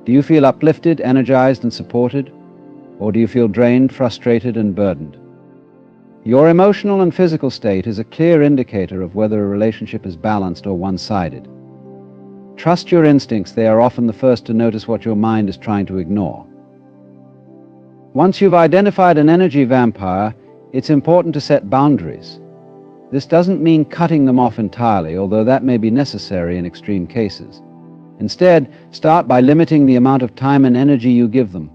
Do you feel uplifted, energized, and supported? Or do you feel drained, frustrated, and burdened? Your emotional and physical state is a clear indicator of whether a relationship is balanced or one-sided. Trust your instincts. They are often the first to notice what your mind is trying to ignore. Once you've identified an energy vampire, it's important to set boundaries. This doesn't mean cutting them off entirely, although that may be necessary in extreme cases. Instead, start by limiting the amount of time and energy you give them.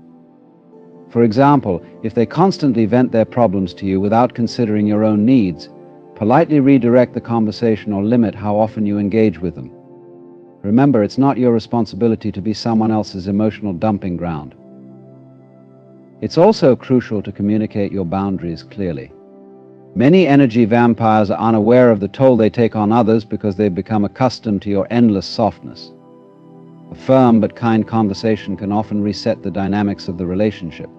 For example, if they constantly vent their problems to you without considering your own needs, politely redirect the conversation or limit how often you engage with them. Remember, it's not your responsibility to be someone else's emotional dumping ground. It's also crucial to communicate your boundaries clearly. Many energy vampires are unaware of the toll they take on others because they've become accustomed to your endless softness. A firm but kind conversation can often reset the dynamics of the relationship.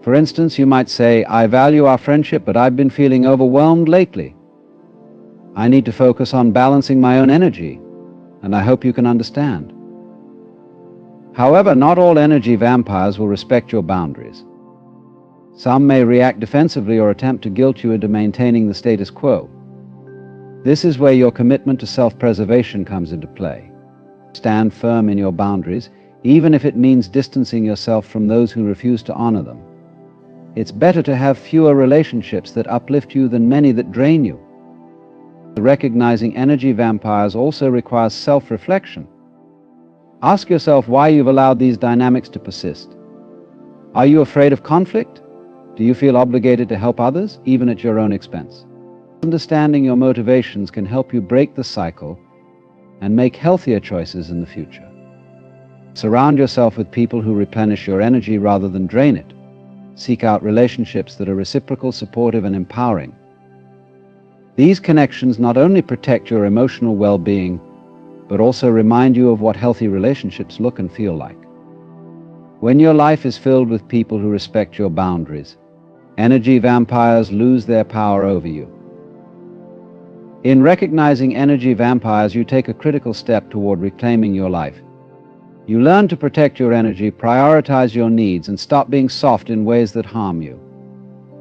For instance, you might say, "I value our friendship, but I've been feeling overwhelmed lately. I need to focus on balancing my own energy, and I hope you can understand." However, not all energy vampires will respect your boundaries. Some may react defensively or attempt to guilt you into maintaining the status quo. This is where your commitment to self-preservation comes into play. Stand firm in your boundaries, even if it means distancing yourself from those who refuse to honor them. It's better to have fewer relationships that uplift you than many that drain you. Recognizing energy vampires also requires self-reflection. Ask yourself why you've allowed these dynamics to persist. Are you afraid of conflict? Do you feel obligated to help others, even at your own expense? Understanding your motivations can help you break the cycle and make healthier choices in the future. Surround yourself with people who replenish your energy rather than drain it. Seek out relationships that are reciprocal, supportive, and empowering. These connections not only protect your emotional well-being, but also remind you of what healthy relationships look and feel like. When your life is filled with people who respect your boundaries, energy vampires lose their power over you. In recognizing energy vampires, you take a critical step toward reclaiming your life. You learn to protect your energy, prioritize your needs, and stop being soft in ways that harm you.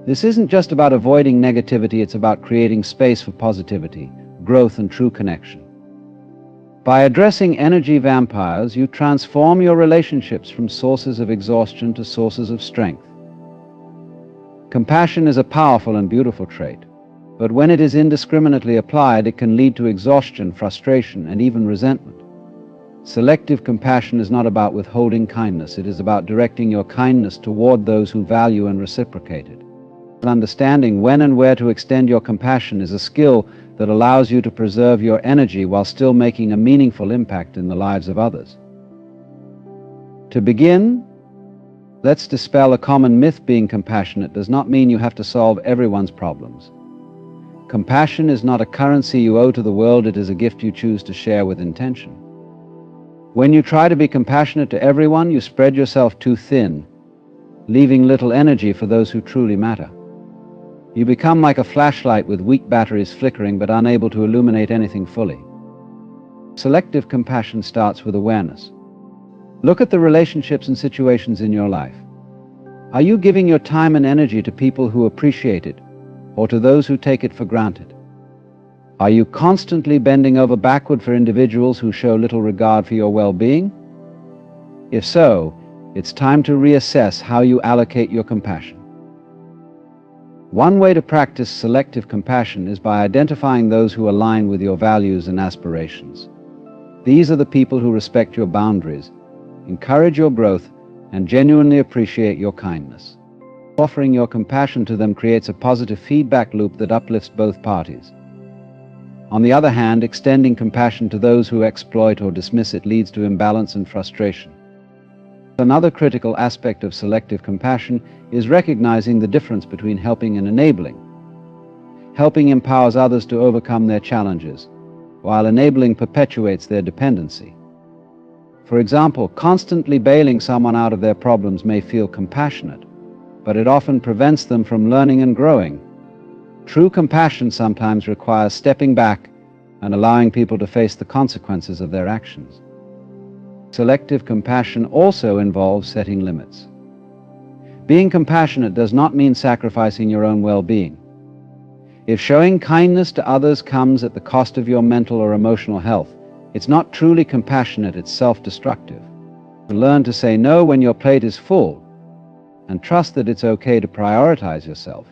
This isn't just about avoiding negativity, it's about creating space for positivity, growth, and true connection. By addressing energy vampires, you transform your relationships from sources of exhaustion to sources of strength. Compassion is a powerful and beautiful trait, but when it is indiscriminately applied, it can lead to exhaustion, frustration, and even resentment. Selective compassion is not about withholding kindness. It is about directing your kindness toward those who value and reciprocate it. Understanding when and where to extend your compassion is a skill that allows you to preserve your energy while still making a meaningful impact in the lives of others. To begin, let's dispel a common myth: being compassionate does not mean you have to solve everyone's problems. Compassion is not a currency you owe to the world, it is a gift you choose to share with intention. When you try to be compassionate to everyone, you spread yourself too thin, leaving little energy for those who truly matter. You become like a flashlight with weak batteries flickering but unable to illuminate anything fully. Selective compassion starts with awareness. Look at the relationships and situations in your life. Are you giving your time and energy to people who appreciate it, or to those who take it for granted? Are you constantly bending over backward for individuals who show little regard for your well-being? If so, It's time to reassess how you allocate your compassion. One way to practice selective compassion is by identifying those who align with your values and aspirations. These are the people who respect your boundaries, encourage your growth, and genuinely appreciate your kindness. Offering your compassion to them creates a positive feedback loop that uplifts both parties. On the other hand, extending compassion to those who exploit or dismiss it leads to imbalance and frustration. Another critical aspect of selective compassion is recognizing the difference between helping and enabling. Helping empowers others to overcome their challenges, while enabling perpetuates their dependency. For example, constantly bailing someone out of their problems may feel compassionate, but it often prevents them from learning and growing. True compassion sometimes requires stepping back and allowing people to face the consequences of their actions. Selective compassion also involves setting limits. Being compassionate does not mean sacrificing your own well-being. If showing kindness to others comes at the cost of your mental or emotional health, it's not truly compassionate, it's self-destructive. Learn to say no when your plate is full, and trust that it's okay to prioritize yourself.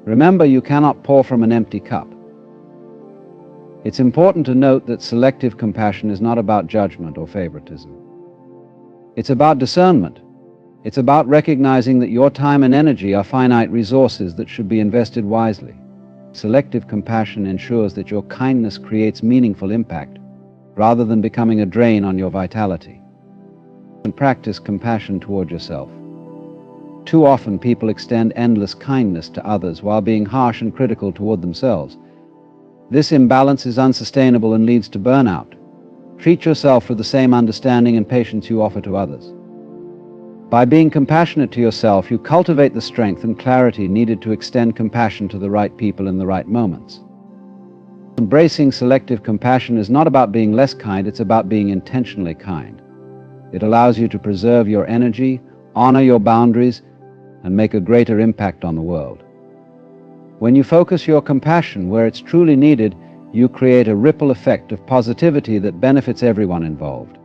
Remember, you cannot pour from an empty cup. It's important to note that selective compassion is not about judgment or favoritism. It's about discernment. It's about recognizing that your time and energy are finite resources that should be invested wisely. Selective compassion ensures that your kindness creates meaningful impact, rather than becoming a drain on your vitality. And practice compassion toward yourself. Too often, people extend endless kindness to others while being harsh and critical toward themselves. This imbalance is unsustainable and leads to burnout. Treat yourself with the same understanding and patience you offer to others. By being compassionate to yourself, you cultivate the strength and clarity needed to extend compassion to the right people in the right moments. Embracing selective compassion is not about being less kind, it's about being intentionally kind. It allows you to preserve your energy, honor your boundaries, and make a greater impact on the world. When you focus your compassion where it's truly needed, you create a ripple effect of positivity that benefits everyone involved.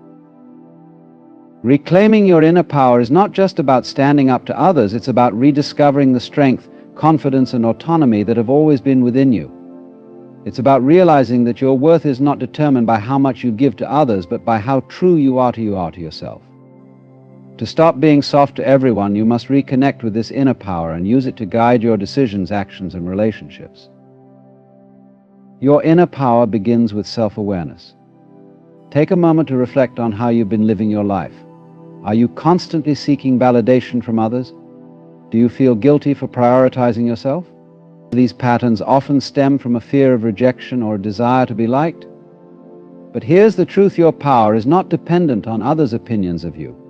Reclaiming your inner power is not just about standing up to others, it's about rediscovering the strength, confidence, and autonomy that have always been within you. It's about realizing that your worth is not determined by how much you give to others, but by how true you are to yourself. To stop being soft to everyone, you must reconnect with this inner power and use it to guide your decisions, actions, and relationships. Your inner power begins with self-awareness. Take a moment to reflect on how you've been living your life. Are you constantly seeking validation from others? Do you feel guilty for prioritizing yourself? These patterns often stem from a fear of rejection or a desire to be liked. But here's the truth: your power is not dependent on others' opinions of you.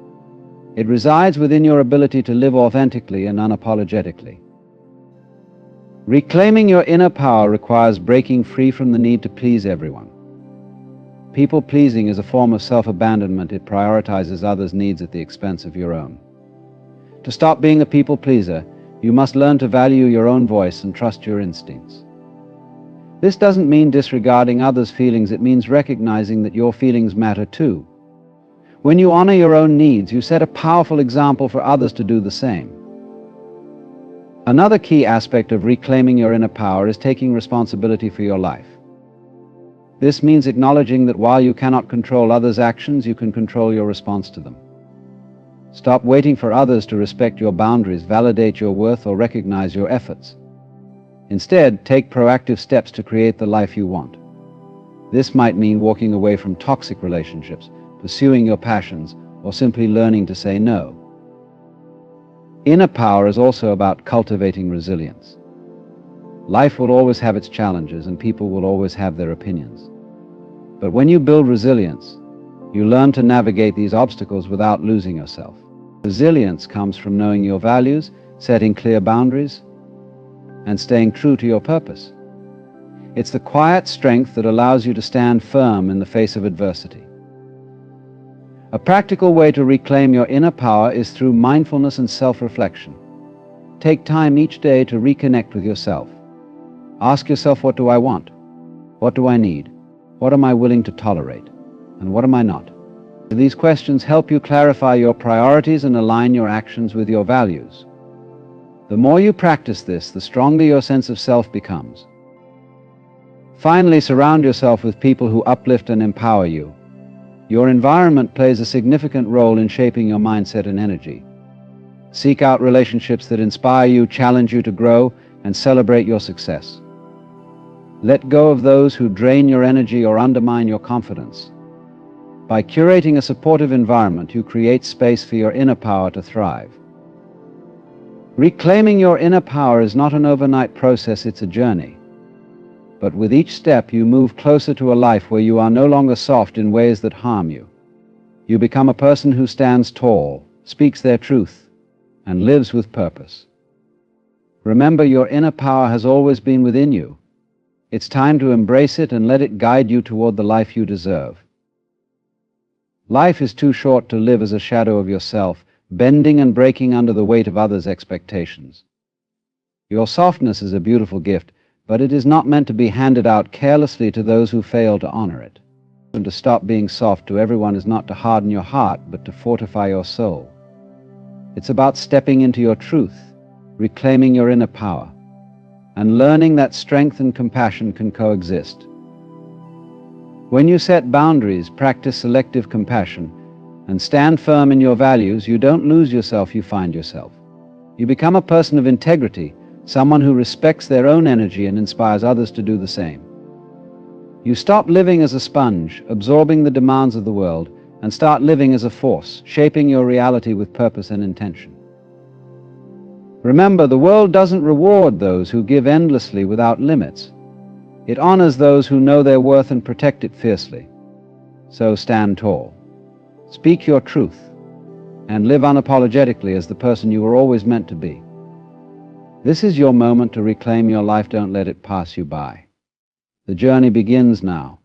It resides within your ability to live authentically and unapologetically. Reclaiming your inner power requires breaking free from the need to please everyone. People-pleasing is a form of self-abandonment. It prioritizes others' needs at the expense of your own. To stop being a people-pleaser, you must learn to value your own voice and trust your instincts. This doesn't mean disregarding others' feelings, it means recognizing that your feelings matter too. When you honor your own needs, you set a powerful example for others to do the same. Another key aspect of reclaiming your inner power is taking responsibility for your life. This means acknowledging that while you cannot control others' actions, you can control your response to them. Stop waiting for others to respect your boundaries, validate your worth, or recognize your efforts. Instead, take proactive steps to create the life you want. This might mean walking away from toxic relationships, pursuing your passions, or simply learning to say no. Inner power is also about cultivating resilience. Life will always have its challenges, and people will always have their opinions. But when you build resilience, you learn to navigate these obstacles without losing yourself. Resilience comes from knowing your values, setting clear boundaries, and staying true to your purpose. It's the quiet strength that allows you to stand firm in the face of adversity. A practical way to reclaim your inner power is through mindfulness and self-reflection. Take time each day to reconnect with yourself. Ask yourself, what do I want? What do I need? What am I willing to tolerate? And what am I not? These questions help you clarify your priorities and align your actions with your values. The more you practice this, the stronger your sense of self becomes. Finally, surround yourself with people who uplift and empower you. Your environment plays a significant role in shaping your mindset and energy. Seek out relationships that inspire you, challenge you to grow, and celebrate your success. Let go of those who drain your energy or undermine your confidence. By curating a supportive environment, you create space for your inner power to thrive. Reclaiming your inner power is not an overnight process, it's a journey. But with each step, you move closer to a life where you are no longer soft in ways that harm you. You become a person who stands tall, speaks their truth, and lives with purpose. Remember, your inner power has always been within you. It's time to embrace it and let it guide you toward the life you deserve. Life is too short to live as a shadow of yourself, bending and breaking under the weight of others' expectations. Your softness is a beautiful gift, but it is not meant to be handed out carelessly to those who fail to honor it. And to stop being soft to everyone is not to harden your heart, but to fortify your soul. It's about stepping into your truth, reclaiming your inner power, and learning that strength and compassion can coexist. When you set boundaries, practice selective compassion, and stand firm in your values, you don't lose yourself, you find yourself. You become a person of integrity, someone who respects their own energy and inspires others to do the same. You stop living as a sponge, absorbing the demands of the world, and start living as a force, shaping your reality with purpose and intention. Remember, the world doesn't reward those who give endlessly without limits. It honors those who know their worth and protect it fiercely. So stand tall, speak your truth, and live unapologetically as the person you were always meant to be. This is your moment to reclaim your life. Don't let it pass you by. The journey begins now.